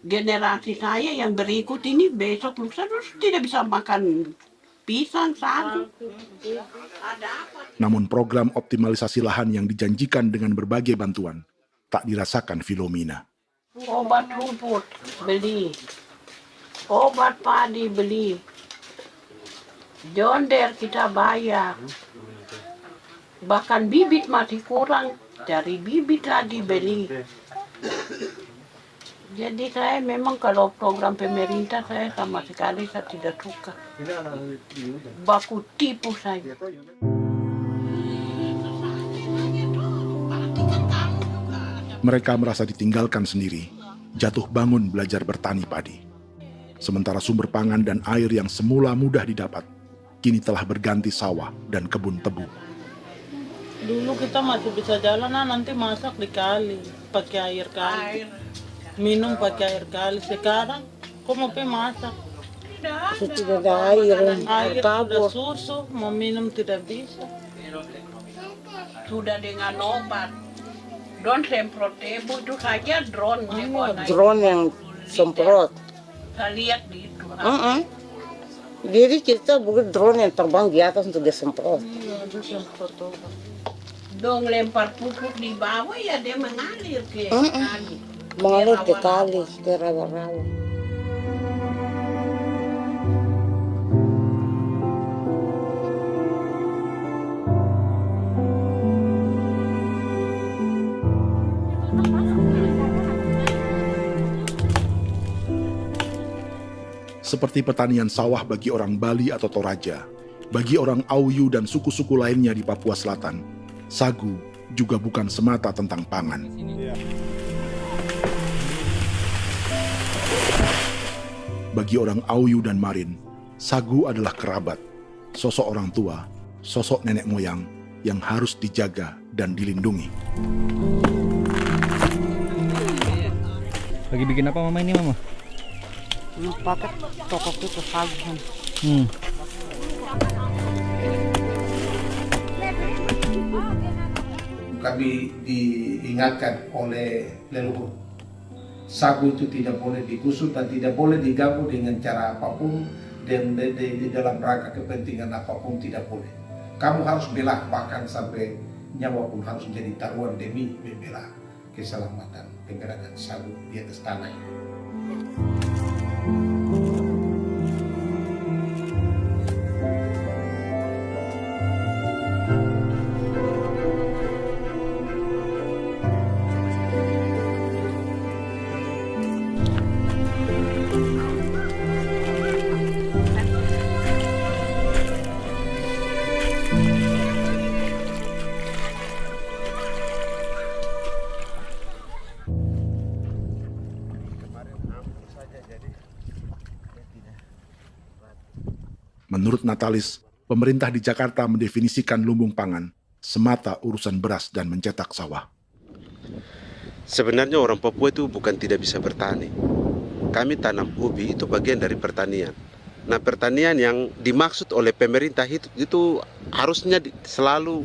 Generasi saya yang berikut ini besok lusa tidak bisa makan pisang, sagu. Namun program optimalisasi lahan yang dijanjikan dengan berbagai bantuan tak dirasakan Filomina. Obat rumput beli, obat padi beli, jonder kita bayar, bahkan bibit masih kurang, cari bibit lagi beli. Jadi saya memang kalau program pemerintah saya sama sekali saya tidak suka. Baku tipu saya. Mereka merasa ditinggalkan sendiri, jatuh bangun belajar bertani padi. Sementara sumber pangan dan air yang semula mudah didapat, kini telah berganti sawah dan kebun tebu. Dulu kita masih bisa jalan, nanti masak di kali, pakai air kali. Minum pakai air kali. Sekarang, kok mau masak? Tidak ada air. Air sudah susu, mau minum tidak bisa. Sudah dengan obat. Drone semprot tebu itu saja drone. Drone yang semprot. Saya lihat di itu. Jadi kita bukan drone yang terbang di atas untuk disemprot. Iya, itu semprot obat. Dong lempar pupuk di bawah ya dia mengalir ke kali. Mengalir ke kali, ke rawa-rawa. Seperti pertanian sawah bagi orang Bali atau Toraja, Bagi orang Auyu dan suku-suku lainnya di Papua Selatan, sagu juga bukan semata tentang pangan. Bagi orang Auyu dan Marin, sagu adalah kerabat, sosok orang tua, sosok nenek moyang yang harus dijaga dan dilindungi. Lagi bikin apa mama ini mama? Pakai toko itu sagu. Kami diingatkan oleh leluhur, sagu itu tidak boleh digusur dan tidak boleh diganggu dengan cara apapun, dan di dalam rangka kepentingan apapun tidak boleh. Kamu harus bela, bahkan sampai nyawa pun harus menjadi taruhan demi membela keselamatan penggerakkan sagu di atas tanah ini. Menurut Natalis, pemerintah di Jakarta mendefinisikan lumbung pangan semata urusan beras dan mencetak sawah. Sebenarnya orang Papua itu bukan tidak bisa bertani. Kami tanam ubi itu bagian dari pertanian. Nah, pertanian yang dimaksud oleh pemerintah itu harusnya selalu,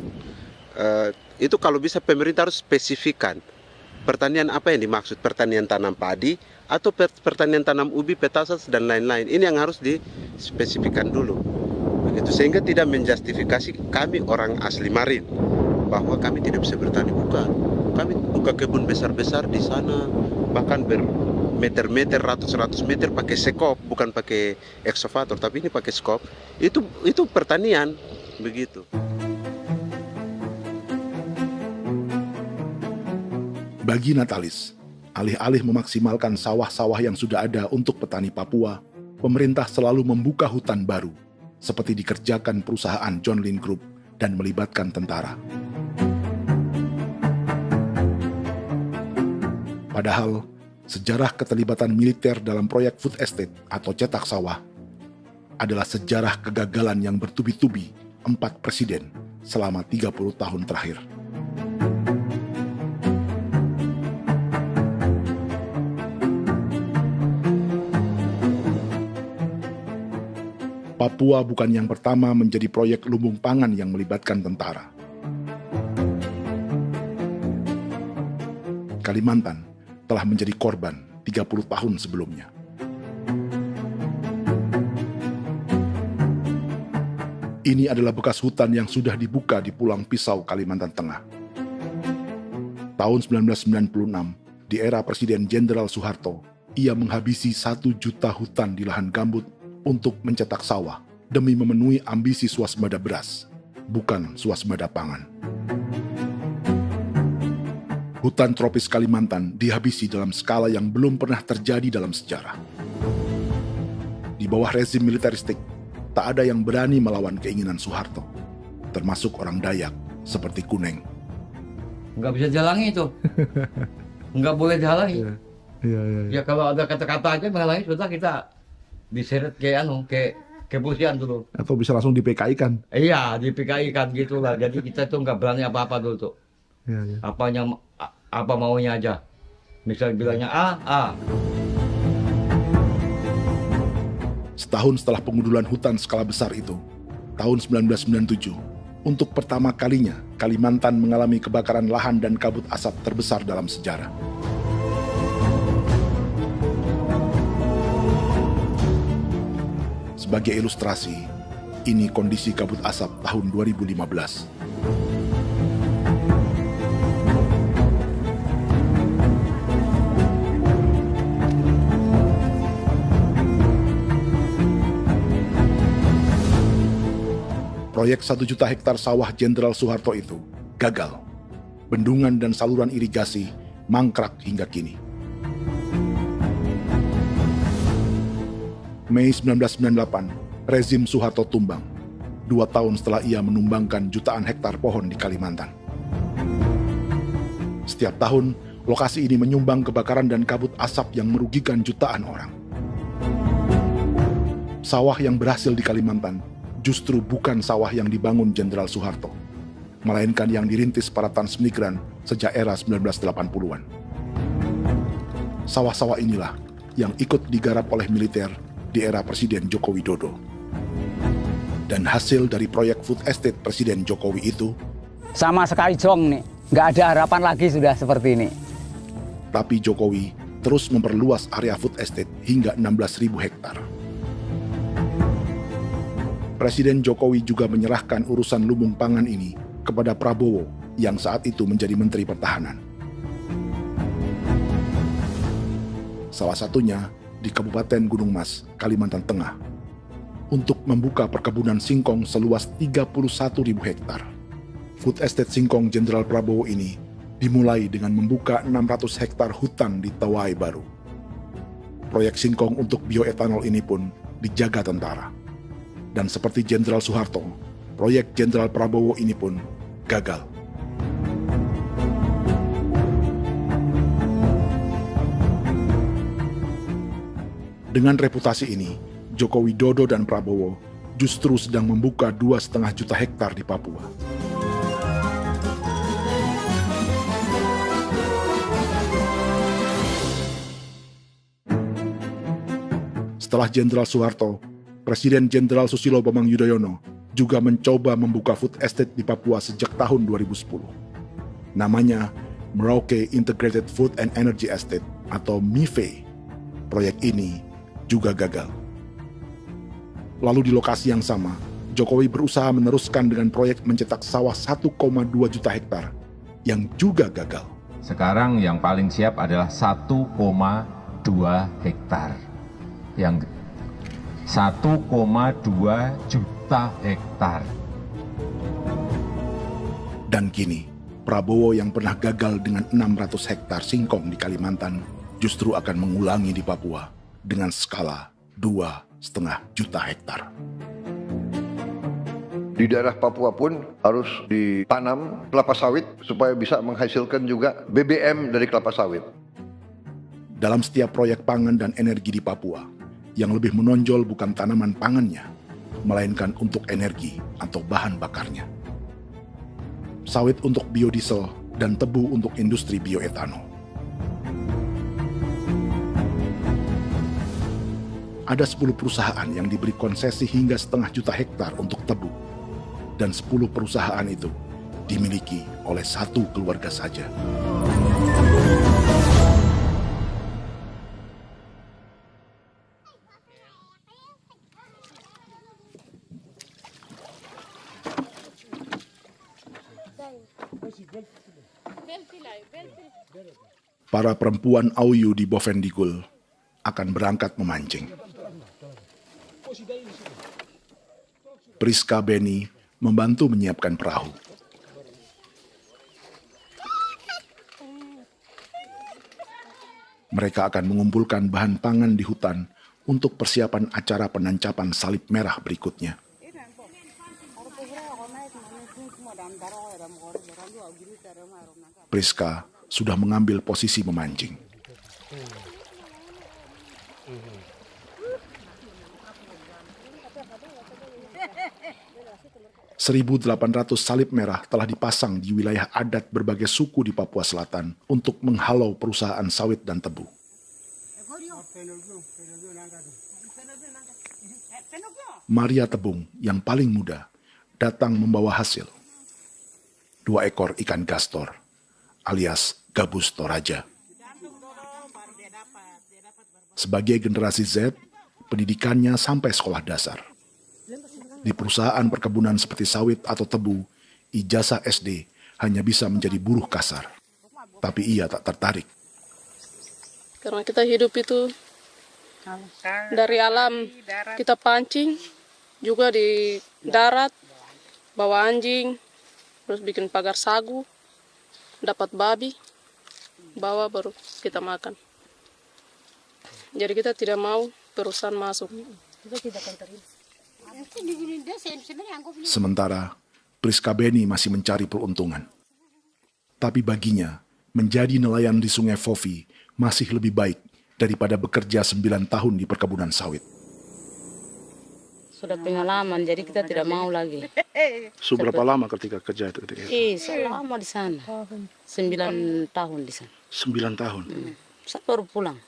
itu kalau bisa pemerintah harus spesifikkan. Pertanian apa yang dimaksud? Pertanian tanam padi atau pertanian tanam ubi, petasan dan lain-lain. Ini yang harus dispesifikkan dulu. Begitu, sehingga tidak menjustifikasi kami orang asli Marin bahwa kami tidak bisa bertani. Bukan. Kami buka kebun besar-besar di sana, bahkan bermeter-meter, ratus-ratus meter pakai sekop, bukan pakai ekskavator, tapi ini pakai skop. Itu pertanian, begitu. Bagi Natalis, alih-alih memaksimalkan sawah-sawah yang sudah ada untuk petani Papua, pemerintah selalu membuka hutan baru, seperti dikerjakan perusahaan John Lynn Group dan melibatkan tentara. Padahal, sejarah keterlibatan militer dalam proyek food estate atau cetak sawah adalah sejarah kegagalan yang bertubi-tubi 4 presiden selama 30 tahun terakhir. Papua bukan yang pertama menjadi proyek lumbung pangan yang melibatkan tentara. Kalimantan telah menjadi korban 30 tahun sebelumnya. Ini adalah bekas hutan yang sudah dibuka di Pulang Pisau, Kalimantan Tengah. Tahun 1996, di era Presiden Jenderal Soeharto, ia menghabisi 1 juta hutan di lahan gambut untuk mencetak sawah demi memenuhi ambisi swasembada beras, bukan swasembada pangan. Hutan tropis Kalimantan dihabisi dalam skala yang belum pernah terjadi dalam sejarah. Di bawah rezim militeristik, tak ada yang berani melawan keinginan Soeharto, termasuk orang Dayak seperti Kuneng. Nggak bisa dihalangi itu. Nggak boleh dihalangi. Ya kalau ada kata-kata aja menghalangi, sudah kita diseret ke kepolisian dulu. Atau bisa langsung di PKI-kan. Iya, di PKI-kan gitulah. Jadi kita tuh nggak berani apa-apa dulu tuh. Ya. Apa maunya aja. Misal bilangnya A. Setahun setelah pengundulan hutan skala besar itu, tahun 1997, untuk pertama kalinya Kalimantan mengalami kebakaran lahan dan kabut asap terbesar dalam sejarah. Sebagai ilustrasi, ini kondisi kabut asap tahun 2015. Proyek 1 juta hektar sawah Jenderal Soeharto itu gagal. Bendungan dan saluran irigasi mangkrak hingga kini. Mei 1998, rezim Soeharto tumbang. 2 tahun setelah ia menumbangkan jutaan hektar pohon di Kalimantan. Setiap tahun, lokasi ini menyumbang kebakaran dan kabut asap yang merugikan jutaan orang. Sawah yang berhasil di Kalimantan justru bukan sawah yang dibangun Jenderal Soeharto, melainkan yang dirintis para transmigran sejak era 1980-an. Sawah-sawah inilah yang ikut digarap oleh militer di era Presiden Joko Widodo. Dan hasil dari proyek food estate Presiden Jokowi itu sama sekali jong nih, nggak ada harapan lagi sudah seperti ini. Tapi Jokowi terus memperluas area food estate hingga 16.000 hektar. Presiden Jokowi juga menyerahkan urusan lumbung pangan ini kepada Prabowo yang saat itu menjadi Menteri Pertahanan. Salah satunya di Kabupaten Gunung Mas, Kalimantan Tengah, untuk membuka perkebunan singkong seluas 31.000 hektar. Food estate singkong Jenderal Prabowo ini dimulai dengan membuka 600 hektar hutan di Tawai Baru. Proyek singkong untuk bioetanol ini pun dijaga tentara. Dan seperti Jenderal Soeharto, proyek Jenderal Prabowo ini pun gagal. Dengan reputasi ini, Joko Widodo dan Prabowo justru sedang membuka 2,5 juta hektar di Papua. Setelah Jenderal Soeharto, Presiden Jenderal Susilo Bambang Yudhoyono juga mencoba membuka food estate di Papua sejak tahun 2010. Namanya Merauke Integrated Food and Energy Estate atau MIFE. Proyek ini juga gagal. Lalu di lokasi yang sama, Jokowi berusaha meneruskan dengan proyek mencetak sawah 1,2 juta hektar yang juga gagal. Sekarang yang paling siap adalah 1,2 hektar. Yang 1,2 juta hektar. Dan kini, Prabowo yang pernah gagal dengan 600 hektar singkong di Kalimantan justru akan mengulangi di Papua dengan skala 2,5 juta hektar. Di daerah Papua pun harus ditanam kelapa sawit supaya bisa menghasilkan juga BBM dari kelapa sawit. Dalam setiap proyek pangan dan energi di Papua, yang lebih menonjol bukan tanaman pangannya, melainkan untuk energi atau bahan bakarnya. Sawit untuk biodiesel dan tebu untuk industri bioetanol. Ada 10 perusahaan yang diberi konsesi hingga 0,5 juta hektar untuk tebu. Dan 10 perusahaan itu dimiliki oleh 1 keluarga saja. Para perempuan Auyu di Bovendigul akan berangkat memancing. Priska Beni membantu menyiapkan perahu. Mereka akan mengumpulkan bahan pangan di hutan untuk persiapan acara penancapan salib merah berikutnya. Priska sudah mengambil posisi memancing. 1.800 salib merah telah dipasang di wilayah adat berbagai suku di Papua Selatan untuk menghalau perusahaan sawit dan tebu. Maria Tebung yang paling muda datang membawa hasil. 2 ekor ikan gastor alias gabus toraja. Sebagai generasi Z, pendidikannya sampai sekolah dasar. Di perusahaan perkebunan seperti sawit atau tebu, ijazah SD hanya bisa menjadi buruh kasar. Tapi ia tak tertarik. Karena kita hidup itu dari alam, kita pancing, juga di darat, bawa anjing, terus bikin pagar sagu, dapat babi, bawa baru kita makan. Jadi kita tidak mau perusahaan masuk. Sementara Priska Beni masih mencari peruntungan. Tapi baginya, menjadi nelayan di Sungai Fofi masih lebih baik daripada bekerja 9 tahun di perkebunan sawit. Sudah pengalaman, jadi kita tidak mau lagi. Seberapa lama ketika kerja itu? Selama di sana. 9 tahun di sana. 9 tahun? Saya baru pulang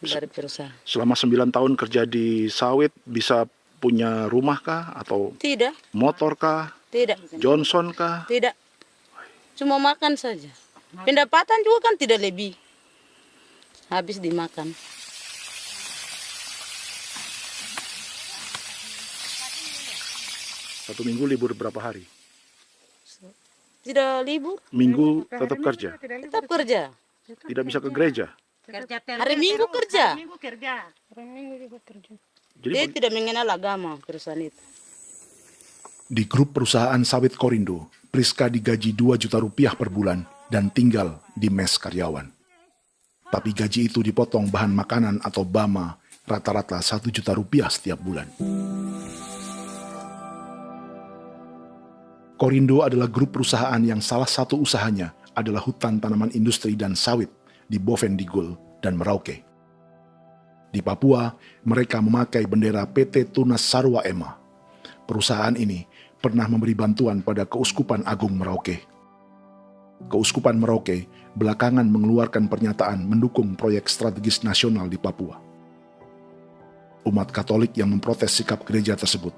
dari perusahaan. Selama 9 tahun kerja di sawit, bisa punya rumah kah? Atau tidak. Motor kah? Tidak. Johnson kah? Tidak. Cuma makan saja. Pendapatan juga kan tidak lebih. Habis dimakan. Satu minggu libur berapa hari? Tidak libur. Minggu tetap kerja? Tetap kerja. Tidak bisa ke gereja? Hari Minggu kerja. Hari Minggu juga kerja. Jadi dia tidak mengenal agama perusahaan itu. Di grup perusahaan sawit Korindo, Priska digaji 2 juta rupiah per bulan dan tinggal di mes karyawan. Tapi gaji itu dipotong bahan makanan atau BAMA rata-rata 1 juta rupiah setiap bulan. Korindo adalah grup perusahaan yang salah satu usahanya adalah hutan tanaman industri dan sawit di Bovendigul dan Merauke. Di Papua, mereka memakai bendera PT Tunas Sarwa Ema. Perusahaan ini pernah memberi bantuan pada Keuskupan Agung Merauke. Keuskupan Merauke belakangan mengeluarkan pernyataan mendukung proyek strategis nasional di Papua. Umat Katolik yang memprotes sikap gereja tersebut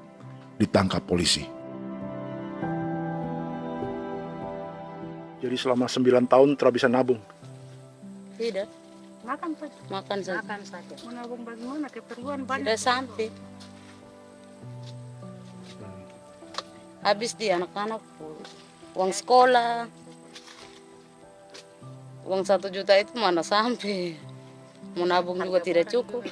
ditangkap polisi. Jadi selama 9 tahun tidak bisa nabung? Tidak. Makan saja. Makan saja. Makan saja. Menabung bagaimana? Keperluan banyak. Tidak sampai. Habis di anak-anak uang sekolah. Uang 1 juta itu mana sampai. Mau nabung juga tidak cukup.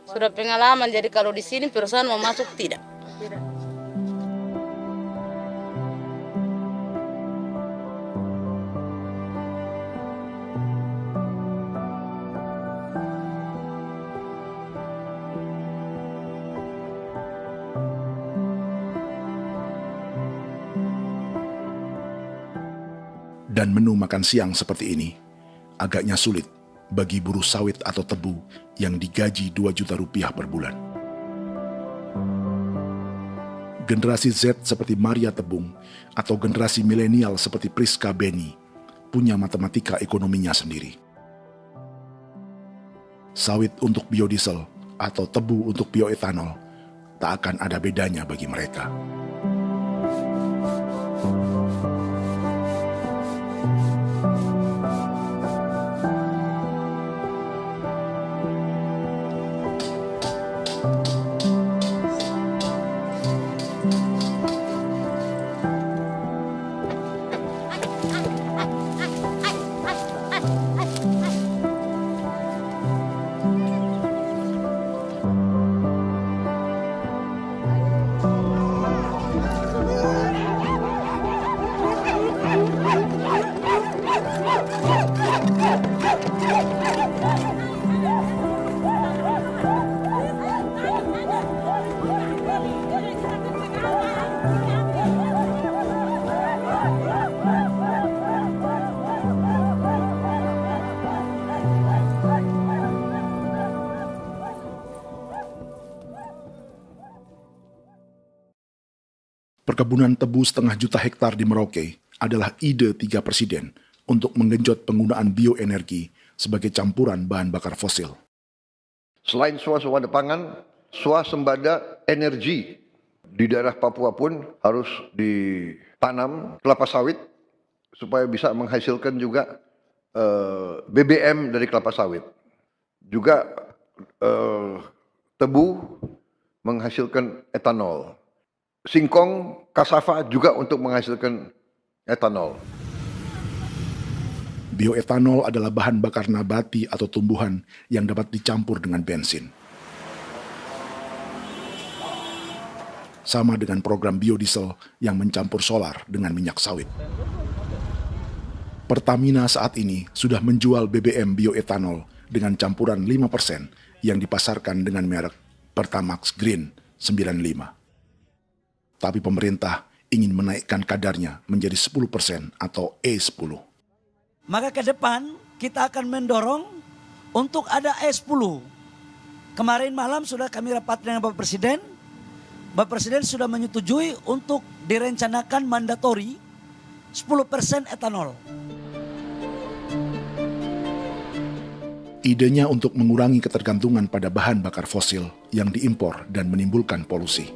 Sudah pengalaman, jadi kalau di sini perusahaan mau masuk tidak. Tidak. Dan menu makan siang seperti ini agaknya sulit bagi buruh sawit atau tebu yang digaji 2 juta rupiah per bulan. Generasi Z seperti Maria Tebung atau generasi milenial seperti Priska Beni punya matematika ekonominya sendiri. Sawit untuk biodiesel atau tebu untuk bioetanol tak akan ada bedanya bagi mereka. Perkebunan tebu 1,5 juta hektar di Merauke adalah ide 3 presiden untuk menggenjot penggunaan bioenergi sebagai campuran bahan bakar fosil. Selain swasembada pangan, swasembada energi di daerah Papua pun harus ditanam kelapa sawit supaya bisa menghasilkan juga BBM dari kelapa sawit. Juga tebu menghasilkan etanol. Singkong, kasava juga untuk menghasilkan etanol. Bioetanol adalah bahan bakar nabati atau tumbuhan yang dapat dicampur dengan bensin. Sama dengan program biodiesel yang mencampur solar dengan minyak sawit. Pertamina saat ini sudah menjual BBM bioetanol dengan campuran 5% yang dipasarkan dengan merek Pertamax Green 95. Tapi pemerintah ingin menaikkan kadarnya menjadi 10% atau E10. Maka ke depan kita akan mendorong untuk ada E10. Kemarin malam sudah kami rapat dengan Bapak Presiden. Bapak Presiden sudah menyetujui untuk direncanakan mandatori 10% etanol. Idenya untuk mengurangi ketergantungan pada bahan bakar fosil yang diimpor dan menimbulkan polusi.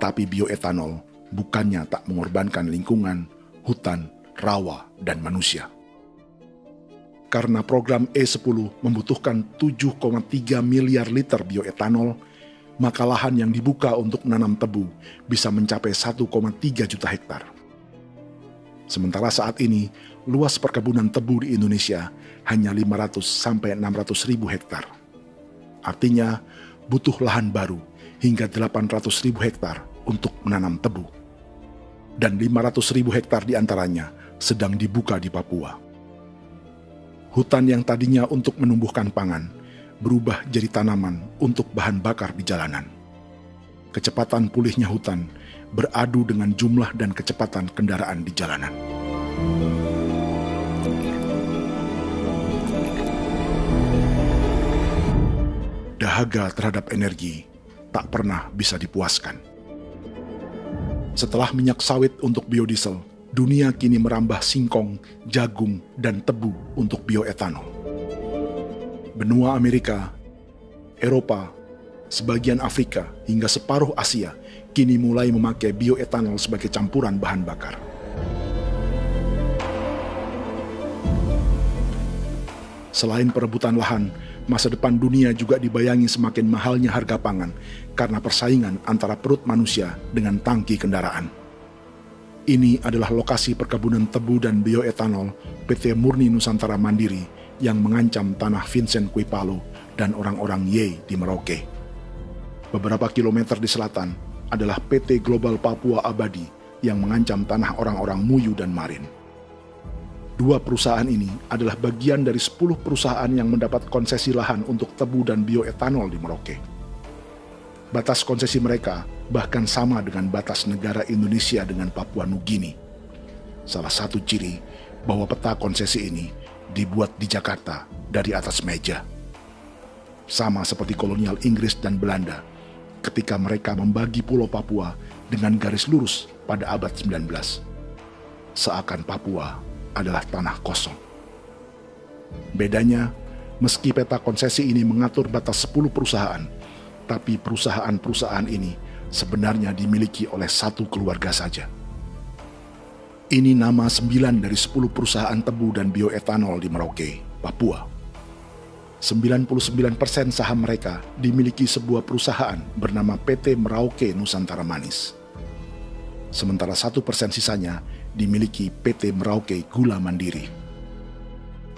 Tapi bioetanol bukannya tak mengorbankan lingkungan, hutan, rawa, dan manusia. Karena program E10 membutuhkan 7,3 miliar liter bioetanol, maka lahan yang dibuka untuk menanam tebu bisa mencapai 1,3 juta hektar. Sementara saat ini, luas perkebunan tebu di Indonesia hanya 500 sampai 600 ribu hektar. Artinya, butuh lahan baru hingga 800 ribu hektar untuk menanam tebu. Dan 500 ribu hektar diantaranya sedang dibuka di Papua. Hutan yang tadinya untuk menumbuhkan pangan, berubah jadi tanaman untuk bahan bakar di jalanan. Kecepatan pulihnya hutan beradu dengan jumlah dan kecepatan kendaraan di jalanan. Dahaga terhadap energi tak pernah bisa dipuaskan. Setelah minyak sawit untuk biodiesel, dunia kini merambah singkong, jagung, dan tebu untuk bioetanol. Benua Amerika, Eropa, sebagian Afrika, hingga separuh Asia kini mulai memakai bioetanol sebagai campuran bahan bakar. Selain perebutan lahan, masa depan dunia juga dibayangi semakin mahalnya harga pangan karena persaingan antara perut manusia dengan tangki kendaraan. Ini adalah lokasi perkebunan tebu dan bioetanol PT Murni Nusantara Mandiri yang mengancam tanah Vincent Quipalo dan orang-orang Ye di Merauke. Beberapa kilometer di selatan adalah PT Global Papua Abadi yang mengancam tanah orang-orang Muyu dan Marin. Dua perusahaan ini adalah bagian dari 10 perusahaan yang mendapat konsesi lahan untuk tebu dan bioetanol di Merauke. Batas konsesi mereka bahkan sama dengan batas negara Indonesia dengan Papua Nugini. Salah satu ciri bahwa peta konsesi ini dibuat di Jakarta dari atas meja. Sama seperti kolonial Inggris dan Belanda ketika mereka membagi Pulau Papua dengan garis lurus pada abad 19. Seakan Papua adalah tanah kosong. Bedanya, meski peta konsesi ini mengatur batas 10 perusahaan, tapi perusahaan-perusahaan ini sebenarnya dimiliki oleh satu keluarga saja. Ini nama 9 dari 10 perusahaan tebu dan bioetanol di Merauke, Papua. 99% saham mereka dimiliki sebuah perusahaan bernama PT Merauke Nusantara Manis. Sementara 1% sisanya dimiliki PT Merauke Gula Mandiri.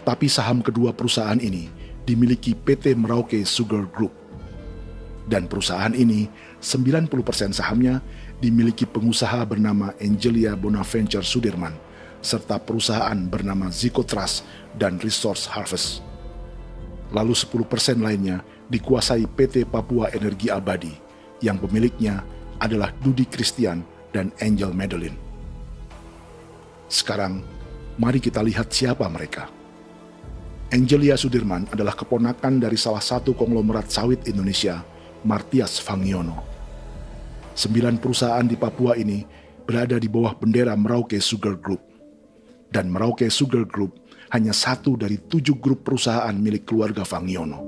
Tapi saham kedua perusahaan ini dimiliki PT Merauke Sugar Group. Dan perusahaan ini, 90% sahamnya dimiliki pengusaha bernama Angelia Bonaventure Sudirman, serta perusahaan bernama Zico Trust dan Resource Harvest. Lalu 10% lainnya dikuasai PT Papua Energi Abadi, yang pemiliknya adalah Dudi Christian dan Angel Madeline. Sekarang, mari kita lihat siapa mereka. Angelia Sudirman adalah keponakan dari salah satu konglomerat sawit Indonesia, Martias Fangiono. 9 perusahaan di Papua ini berada di bawah bendera Merauke Sugar Group. Dan Merauke Sugar Group hanya satu dari 7 grup perusahaan milik keluarga Fangiono.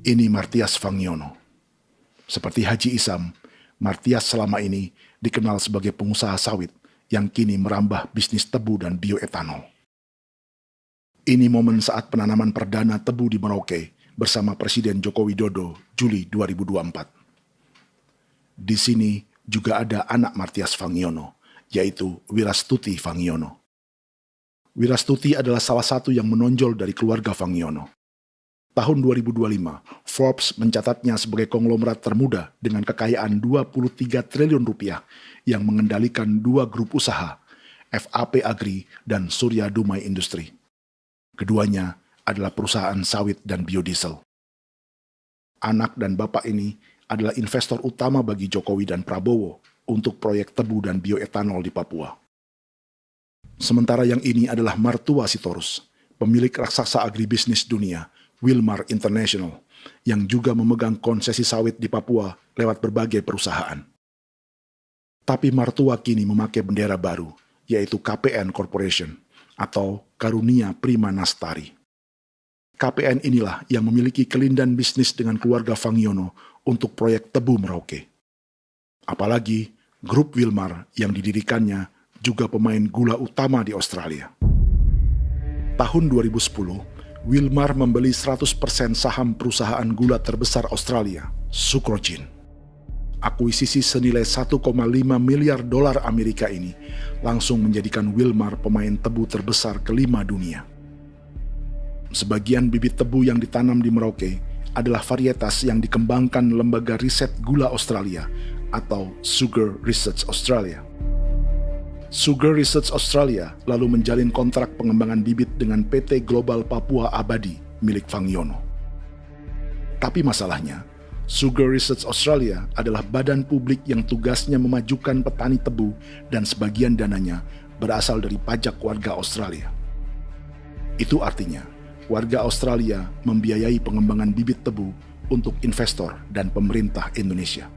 Ini Martias Fangiono. Seperti Haji Isam, Martias selama ini dikenal sebagai pengusaha sawit yang kini merambah bisnis tebu dan bioetanol. Ini momen saat penanaman perdana tebu di Merauke bersama Presiden Joko Widodo Juli 2024. Di sini juga ada anak Martias Fangiono, yaitu Wirastuti Fangiono. Wirastuti adalah salah satu yang menonjol dari keluarga Fangiono. Tahun 2025, Forbes mencatatnya sebagai konglomerat termuda dengan kekayaan 23 triliun rupiah yang mengendalikan 2 grup usaha, FAP Agri dan Surya Dumai Industri. Keduanya adalah perusahaan sawit dan biodiesel. Anak dan bapak ini adalah investor utama bagi Jokowi dan Prabowo untuk proyek tebu dan bioetanol di Papua. Sementara yang ini adalah mertua Sitorus, pemilik raksasa agribisnis dunia, Wilmar International, yang juga memegang konsesi sawit di Papua lewat berbagai perusahaan. Tapi mertua kini memakai bendera baru, yaitu KPN Corporation atau Karunia Prima Nastari. KPN inilah yang memiliki kelindan bisnis dengan keluarga Fangiono untuk proyek tebu Merauke. Apalagi grup Wilmar yang didirikannya juga pemain gula utama di Australia. Tahun 2010, Wilmar membeli 100% saham perusahaan gula terbesar Australia, Sucrogin. Akuisisi senilai 1,5 miliar dolar Amerika ini langsung menjadikan Wilmar pemain tebu terbesar kelima dunia. Sebagian bibit tebu yang ditanam di Merauke adalah varietas yang dikembangkan Lembaga Riset Gula Australia atau Sugar Research Australia. Sugar Research Australia lalu menjalin kontrak pengembangan bibit dengan PT Global Papua Abadi milik Fangiono. Tapi masalahnya, Sugar Research Australia adalah badan publik yang tugasnya memajukan petani tebu dan sebagian dananya berasal dari pajak warga Australia. Itu artinya, warga Australia membiayai pengembangan bibit tebu untuk investor dan pemerintah Indonesia.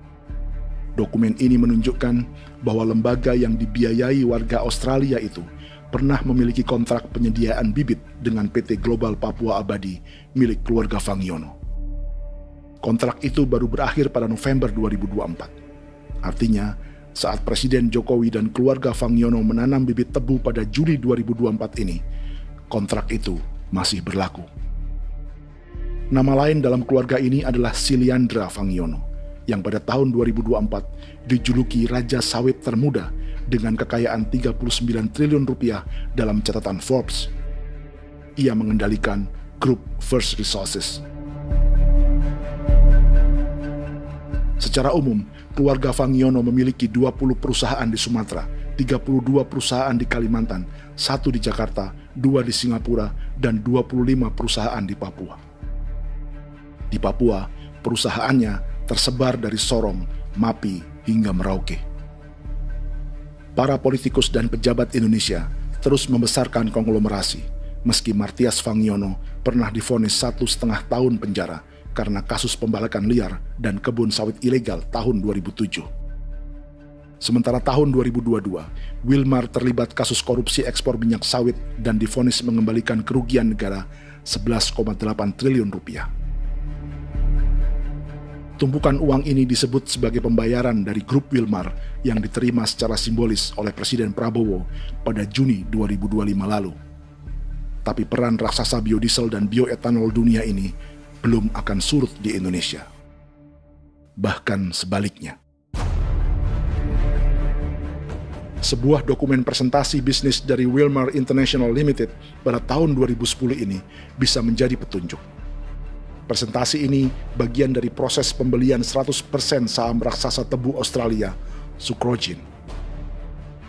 Dokumen ini menunjukkan bahwa lembaga yang dibiayai warga Australia itu pernah memiliki kontrak penyediaan bibit dengan PT Global Papua Abadi milik keluarga Fangiono. Kontrak itu baru berakhir pada November 2024. Artinya, saat Presiden Jokowi dan keluarga Fangiono menanam bibit tebu pada Juli 2024 ini, kontrak itu masih berlaku. Nama lain dalam keluarga ini adalah Siliandra Fangiono, yang pada tahun 2024 dijuluki Raja Sawit Termuda dengan kekayaan 39 triliun rupiah dalam catatan Forbes. Ia mengendalikan grup First Resources. Secara umum, keluarga Fangiono memiliki 20 perusahaan di Sumatera, 32 perusahaan di Kalimantan, 1 di Jakarta, 2 di Singapura, dan 25 perusahaan di Papua. Di Papua, perusahaannya tersebar dari Sorong, Mapi, hingga Merauke. Para politikus dan pejabat Indonesia terus membesarkan konglomerasi, meski Martias Fangiono pernah divonis 1,5 tahun penjara karena kasus pembalakan liar dan kebun sawit ilegal tahun 2007. Sementara tahun 2022, Wilmar terlibat kasus korupsi ekspor minyak sawit dan divonis mengembalikan kerugian negara 11,8 triliun rupiah. Tumpukan uang ini disebut sebagai pembayaran dari grup Wilmar yang diterima secara simbolis oleh Presiden Prabowo pada Juni 2025 lalu. Tapi peran raksasa biodiesel dan bioetanol dunia ini belum akan surut di Indonesia. Bahkan sebaliknya. Sebuah dokumen presentasi bisnis dari Wilmar International Limited pada tahun 2010 ini bisa menjadi petunjuk. Presentasi ini bagian dari proses pembelian 100% saham raksasa tebu Australia, Sucrogin.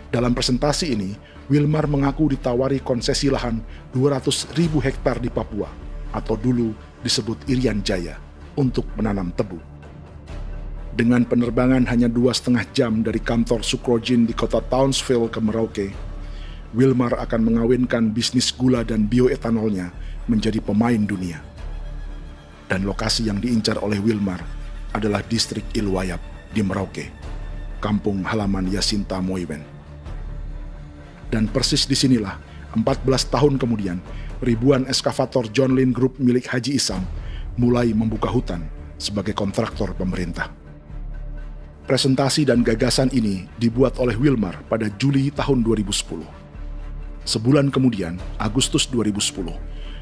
Dalam presentasi ini, Wilmar mengaku ditawari konsesi lahan 200.000 hektar di Papua, atau dulu disebut Irian Jaya, untuk menanam tebu. Dengan penerbangan hanya 2,5 jam dari kantor Sucrogin di kota Townsville ke Merauke, Wilmar akan mengawinkan bisnis gula dan bioetanolnya menjadi pemain dunia. Dan lokasi yang diincar oleh Wilmar adalah distrik Ilwayap di Merauke, kampung halaman Yasinta Moiwen. Dan persis disinilah, 14 tahun kemudian, ribuan eskavator John Lynn Group milik Haji Isam mulai membuka hutan sebagai kontraktor pemerintah. Presentasi dan gagasan ini dibuat oleh Wilmar pada Juli tahun 2010. Sebulan kemudian, Agustus 2010,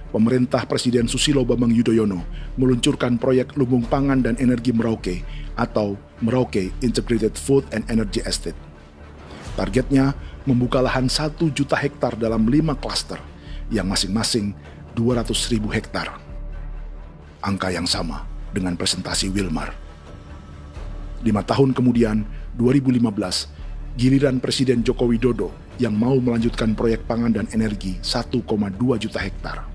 pemerintah Presiden Susilo Bambang Yudhoyono meluncurkan proyek Lumbung Pangan dan Energi Merauke atau Merauke Integrated Food and Energy Estate. Targetnya membuka lahan 1 juta hektar dalam 5 klaster yang masing-masing 200.000 hektar. angka yang sama dengan presentasi Wilmar. 5 tahun kemudian, 2015, giliran Presiden Joko Widodo yang mau melanjutkan proyek pangan dan energi 1,2 juta hektar.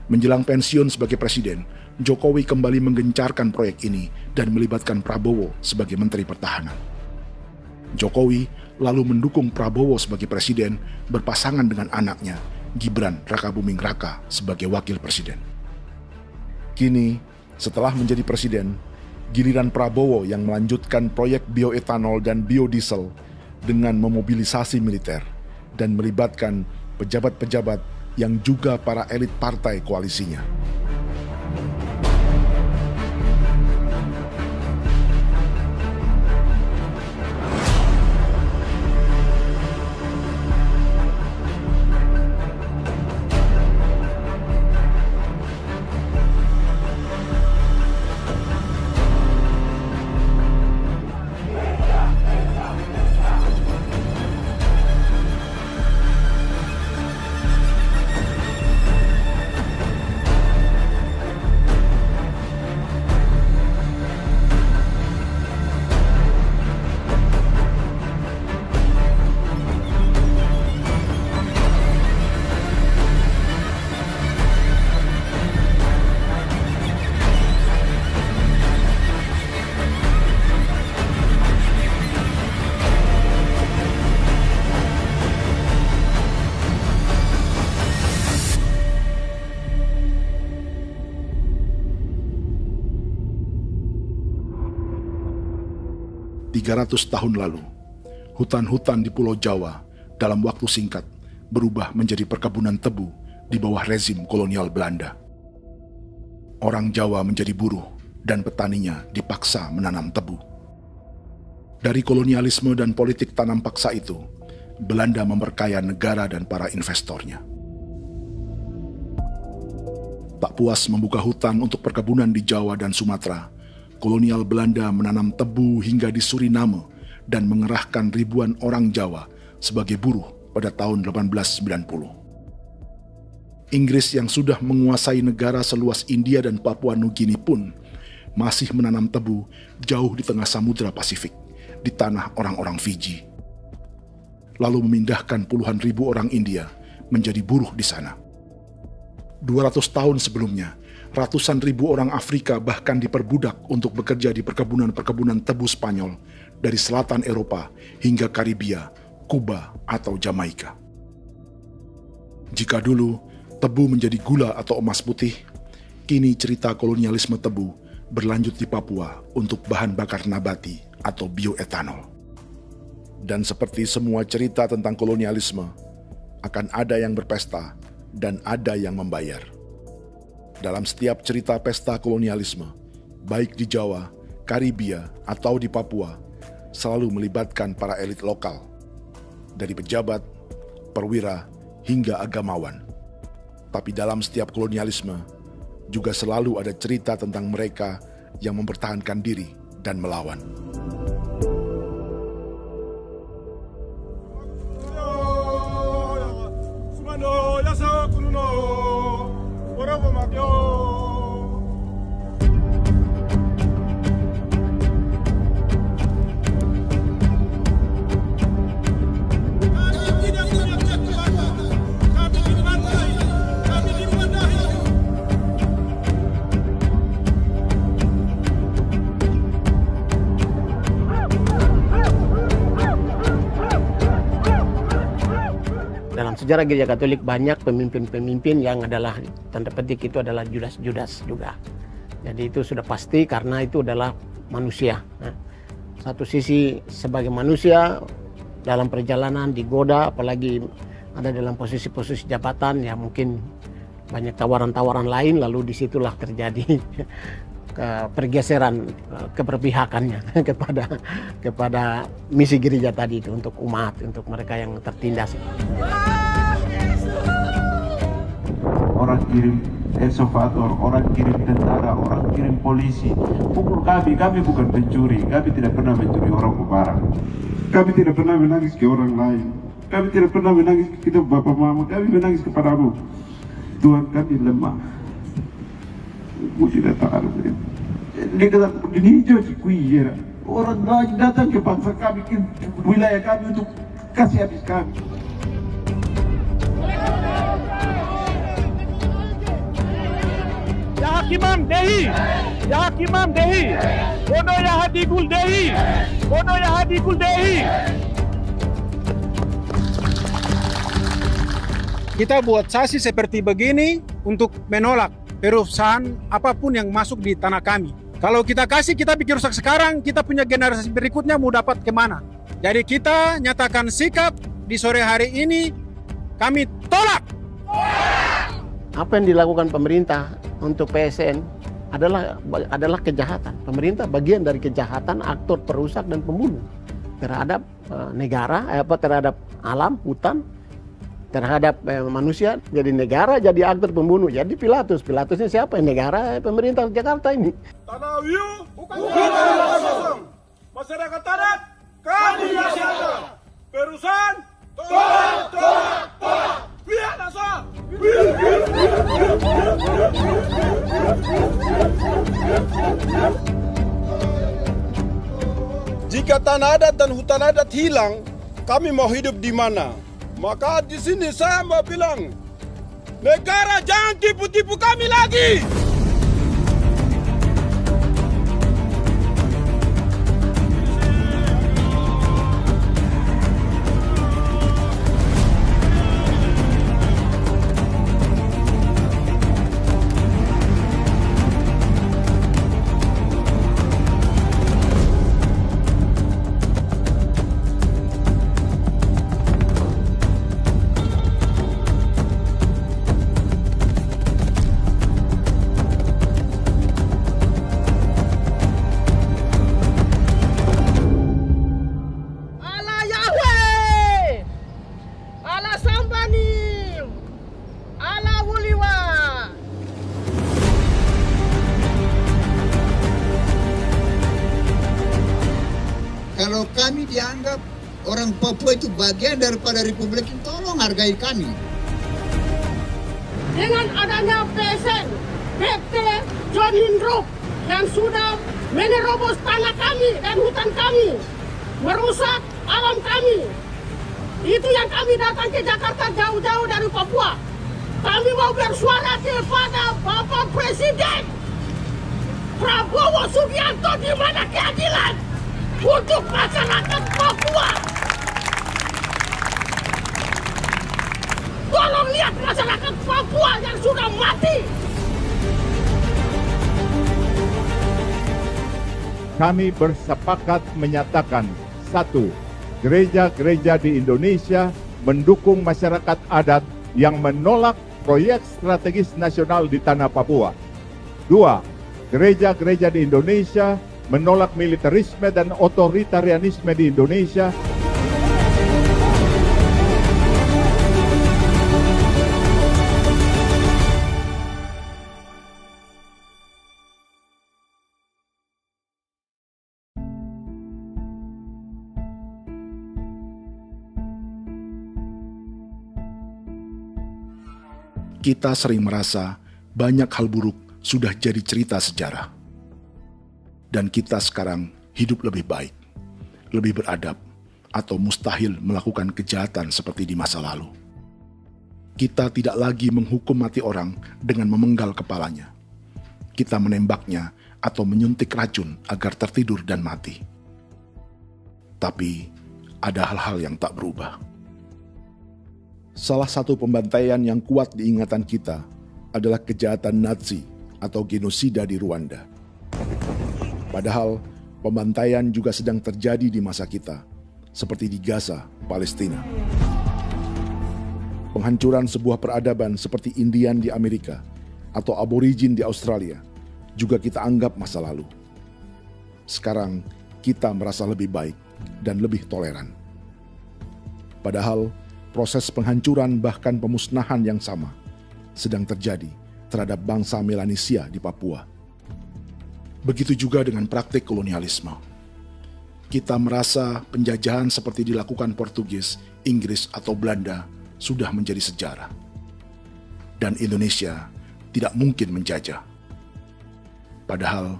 Menjelang pensiun sebagai presiden, Jokowi kembali menggencarkan proyek ini dan melibatkan Prabowo sebagai Menteri Pertahanan. Jokowi lalu mendukung Prabowo sebagai presiden berpasangan dengan anaknya, Gibran Rakabuming Raka sebagai wakil presiden. Kini, setelah menjadi presiden, giliran Prabowo yang melanjutkan proyek bioetanol dan biodiesel dengan memobilisasi militer dan melibatkan pejabat-pejabat yang juga para elit partai koalisinya. Tahun lalu, hutan-hutan di Pulau Jawa dalam waktu singkat berubah menjadi perkebunan tebu di bawah rezim kolonial Belanda. Orang Jawa menjadi buruh dan petaninya dipaksa menanam tebu. Dari kolonialisme dan politik tanam paksa itu, Belanda memperkaya negara dan para investornya. Tak puas membuka hutan untuk perkebunan di Jawa dan Sumatera, kolonial Belanda menanam tebu hingga di Suriname dan mengerahkan ribuan orang Jawa sebagai buruh pada tahun 1890. Inggris yang sudah menguasai negara seluas India dan Papua Nugini pun masih menanam tebu jauh di tengah Samudra Pasifik, di tanah orang-orang Fiji. Lalu memindahkan puluhan ribu orang India menjadi buruh di sana. 200 tahun sebelumnya, ratusan ribu orang Afrika bahkan diperbudak untuk bekerja di perkebunan-perkebunan tebu Spanyol dari selatan Eropa hingga Karibia, Kuba, atau Jamaika. Jika dulu tebu menjadi gula atau emas putih, kini cerita kolonialisme tebu berlanjut di Papua untuk bahan bakar nabati atau bioetanol. Dan seperti semua cerita tentang kolonialisme, akan ada yang berpesta dan ada yang membayar. Dalam setiap cerita pesta kolonialisme, baik di Jawa, Karibia, atau di Papua, selalu melibatkan para elit lokal, dari pejabat, perwira, hingga agamawan. Tapi dalam setiap kolonialisme, juga selalu ada cerita tentang mereka yang mempertahankan diri dan melawan. Sejarah Gereja Katolik banyak pemimpin-pemimpin yang adalah tanda petik itu adalah Judas juga. Jadi itu sudah pasti karena itu adalah manusia. Nah, satu sisi sebagai manusia dalam perjalanan digoda, apalagi ada dalam posisi-posisi jabatan ya mungkin banyak tawaran-tawaran lain, lalu disitulah terjadi pergeseran keberpihakannya kepada misi gereja tadi itu untuk umat, untuk mereka yang tertindas. Orang kirim eksavator, orang kirim tentara, orang kirim polisi. Pukul kami bukan pencuri, kami tidak pernah mencuri orang barang. Kami tidak pernah menangis ke orang lain. Kami tidak pernah menangis ke kita bapak mama, kami menangis kepadamu. Tuhan kami lemah. Mesti datang ada begitu. Dia kata begini hijau cikui. Orang datang ke bangsa kami, ke wilayah kami untuk kasih habis kami. Ya Hakimam Dehi, Ya Hakimam Dehi, Bono Ya Hadigul Dehi, Bono Ya Hadigul Dehi. Kita buat sasi seperti begini untuk menolak perusahaan apapun yang masuk di tanah kami. Kalau kita kasih, kita bikin rusak sekarang, kita punya generasi berikutnya mau dapat kemana. Jadi kita nyatakan sikap di sore hari ini, kami tolak. Apa yang dilakukan pemerintah untuk PSN adalah kejahatan. Pemerintah bagian dari kejahatan, aktor perusak dan pembunuh terhadap negara, terhadap alam, hutan, terhadap manusia. Jadi negara jadi aktor pembunuh. Jadi Pilatusnya siapa? Negara, pemerintah Jakarta ini. Tanah Wiu bukan kosong. Masyarakat adat kami jaga. Perusahaan tolak. Pihak dasar. Jika tanah adat dan hutan adat hilang, kami mau hidup di mana? Maka di sini saya mau bilang, negara jangan tipu-tipu kami lagi. Kalau kami dianggap orang Papua itu bagian daripada Republik ini, tolong hargai kami. Dengan adanya PSN, PT John Lindrup yang sudah menerobos tanah kami dan hutan kami, merusak alam kami. Itu yang kami datang ke Jakarta jauh-jauh dari Papua. Kami mau bersuara kepada Bapak Presiden Prabowo Subianto, di mana keadilan untuk masyarakat Papua. Tolong lihat masyarakat Papua yang sudah mati. Kami bersepakat menyatakan, 1. Gereja-gereja di Indonesia mendukung masyarakat adat yang menolak proyek strategis nasional di tanah Papua. 2. Gereja-gereja di Indonesia menolak militerisme dan otoritarianisme di Indonesia. Kita sering merasa banyak hal buruk sudah jadi cerita sejarah. Dan kita sekarang hidup lebih baik, lebih beradab, atau mustahil melakukan kejahatan seperti di masa lalu. Kita tidak lagi menghukum mati orang dengan memenggal kepalanya. Kita menembaknya atau menyuntik racun agar tertidur dan mati. Tapi ada hal-hal yang tak berubah. Salah satu pembantaian yang kuat di ingatan kita adalah kejahatan Nazi atau genosida di Rwanda. Padahal pembantaian juga sedang terjadi di masa kita, seperti di Gaza, Palestina. Penghancuran sebuah peradaban seperti Indian di Amerika atau aborigin di Australia juga kita anggap masa lalu. Sekarang kita merasa lebih baik dan lebih toleran. Padahal proses penghancuran bahkan pemusnahan yang sama sedang terjadi terhadap bangsa Melanesia di Papua. Begitu juga dengan praktik kolonialisme. Kita merasa penjajahan seperti dilakukan Portugis, Inggris, atau Belanda sudah menjadi sejarah. Dan Indonesia tidak mungkin menjajah. Padahal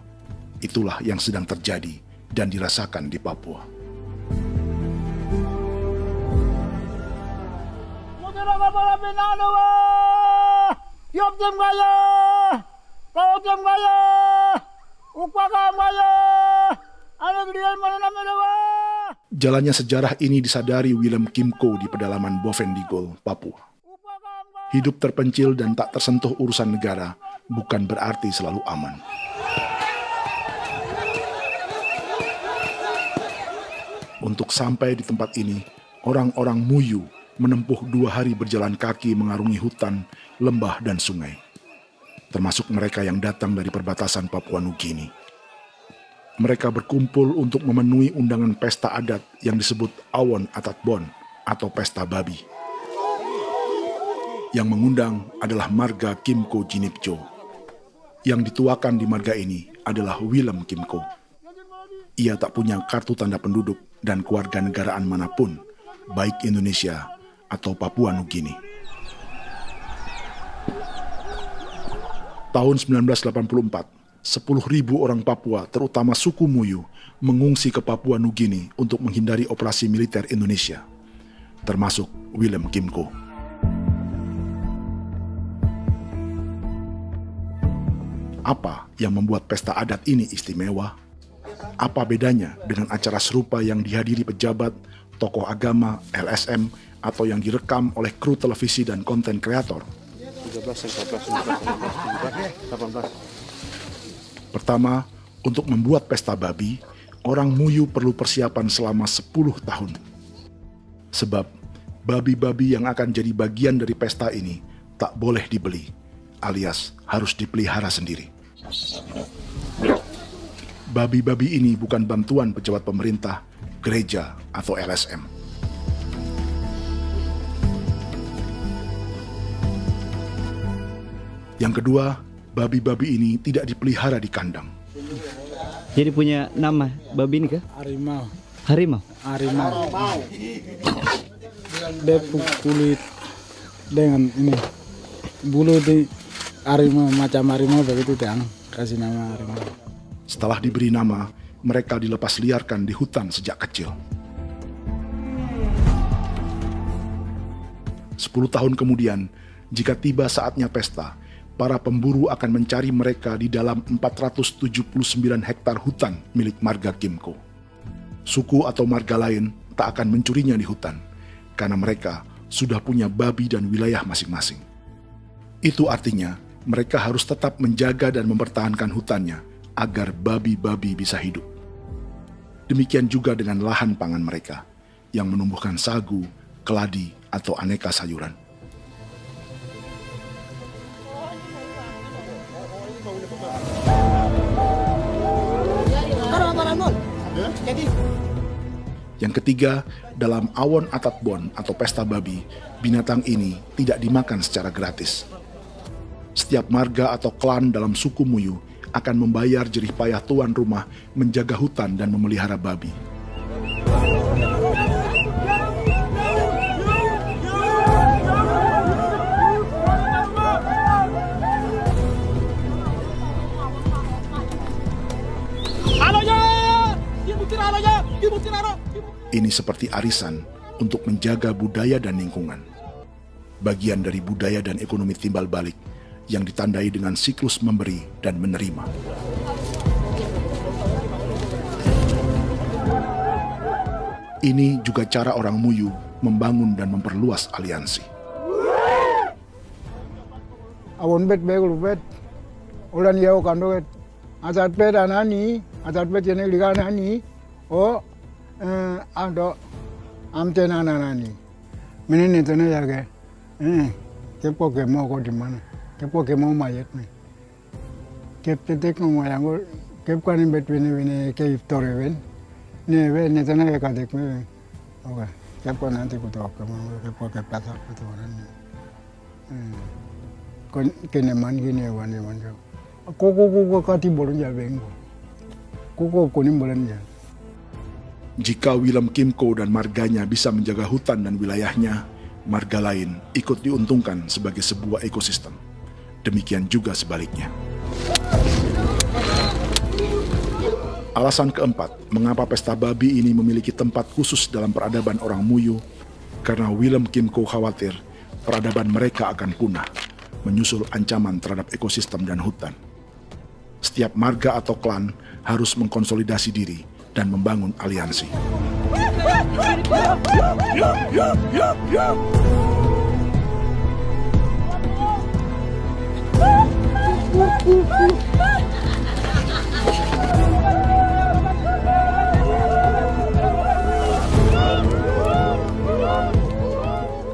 itulah yang sedang terjadi dan dirasakan di Papua. Jalannya sejarah ini disadari Willem Kimco di pedalaman Bovendigol, Papua. Hidup terpencil dan tak tersentuh urusan negara bukan berarti selalu aman. Untuk sampai di tempat ini, orang-orang Muyu menempuh 2 hari berjalan kaki mengarungi hutan, lembah, dan sungai. Termasuk mereka yang datang dari perbatasan Papua Nugini. Mereka berkumpul untuk memenuhi undangan pesta adat yang disebut Awon Atatbon atau Pesta Babi. Yang mengundang adalah marga Kimco Jinipjo. Yang dituakan di marga ini adalah Willem Kimco. Ia tak punya kartu tanda penduduk dan kewarganegaraan manapun, baik Indonesia atau Papua Nugini. Tahun 1984, 10.000 orang Papua, terutama suku Muyu, mengungsi ke Papua Nugini untuk menghindari operasi militer Indonesia, termasuk Willem Kimco. Apa yang membuat pesta adat ini istimewa? Apa bedanya dengan acara serupa yang dihadiri pejabat, tokoh agama, LSM, atau yang direkam oleh kru televisi dan konten kreator? 13, 14, 15, 18. Pertama, untuk membuat pesta babi, orang Muyu perlu persiapan selama 10 tahun. Sebab, babi-babi yang akan jadi bagian dari pesta ini tak boleh dibeli, alias harus dipelihara sendiri. Babi-babi ini bukan bantuan pejabat pemerintah, gereja, atau LSM. Yang kedua, babi-babi ini tidak dipelihara di kandang. Jadi punya nama babi ini kah? Harimau. Harimau? Harimau. Dia kulit dengan ini. Bulu di harimau, macam harimau begitu yang kasih nama harimau. Setelah diberi nama, mereka dilepas liarkan di hutan sejak kecil. 10 tahun kemudian, jika tiba saatnya pesta, para pemburu akan mencari mereka di dalam 479 hektar hutan milik marga Kimco. Suku atau marga lain tak akan mencurinya di hutan, karena mereka sudah punya babi dan wilayah masing-masing. Itu artinya mereka harus tetap menjaga dan mempertahankan hutannya agar babi-babi bisa hidup. Demikian juga dengan lahan pangan mereka, yang menumbuhkan sagu, keladi, atau aneka sayuran. Yang ketiga, dalam Awon Atatbon atau pesta babi, binatang ini tidak dimakan secara gratis. Setiap marga atau klan dalam suku Muyu akan membayar jerih payah tuan rumah menjaga hutan dan memelihara babi. Ini seperti arisan untuk menjaga budaya dan lingkungan. Bagian dari budaya dan ekonomi timbal balik yang ditandai dengan siklus memberi dan menerima. Ini juga cara orang Muyu membangun dan memperluas aliansi. Awon bet begul bet, ulan yau kando bet, asat bet anani, asat bet jenek liga anani, oh, ado amten anani, menene tene jaga, kepo kemo ko di mana, kepo kemo mayat nih, kep tetek no mayangul, kep kanin bet bene ke iftore ben, ne tene ke kadek me, oke, kepo nanti kuto kemo, kepo ke pasar kuto orangnya. Kene man gini wane manjo. Koko kati bolon ya bengo. Koko kuning bolon ya. Jika Willem Kimco dan marganya bisa menjaga hutan dan wilayahnya, marga lain ikut diuntungkan sebagai sebuah ekosistem. Demikian juga sebaliknya. Alasan keempat, mengapa pesta babi ini memiliki tempat khusus dalam peradaban orang Muyu, karena Willem Kimco khawatir peradaban mereka akan punah, menyusul ancaman terhadap ekosistem dan hutan. Setiap marga atau klan harus mengkonsolidasi diri dan membangun aliansi.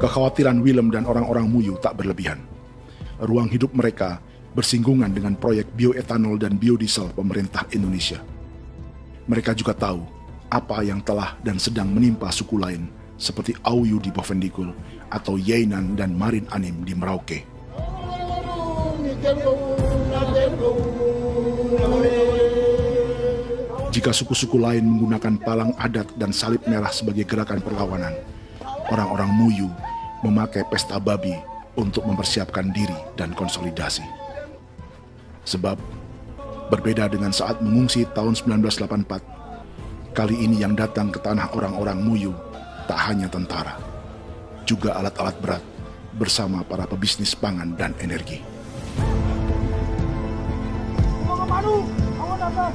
Kekhawatiran Willem dan orang-orang Muyu tak berlebihan. Ruang hidup mereka bersinggungan dengan proyek bioetanol dan biodiesel pemerintah Indonesia. Mereka juga tahu apa yang telah dan sedang menimpa suku lain seperti Auyu di Bovendikul atau Yainan dan Marin Anim di Merauke. Jika suku-suku lain menggunakan palang adat dan salib merah sebagai gerakan perlawanan, orang-orang Muyu memakai pesta babi untuk mempersiapkan diri dan konsolidasi. Sebab, berbeda dengan saat mengungsi tahun 1984, kali ini yang datang ke tanah orang-orang Muyu tak hanya tentara, juga alat-alat berat bersama para pebisnis pangan dan energi. Mau ke Palu, mau datang.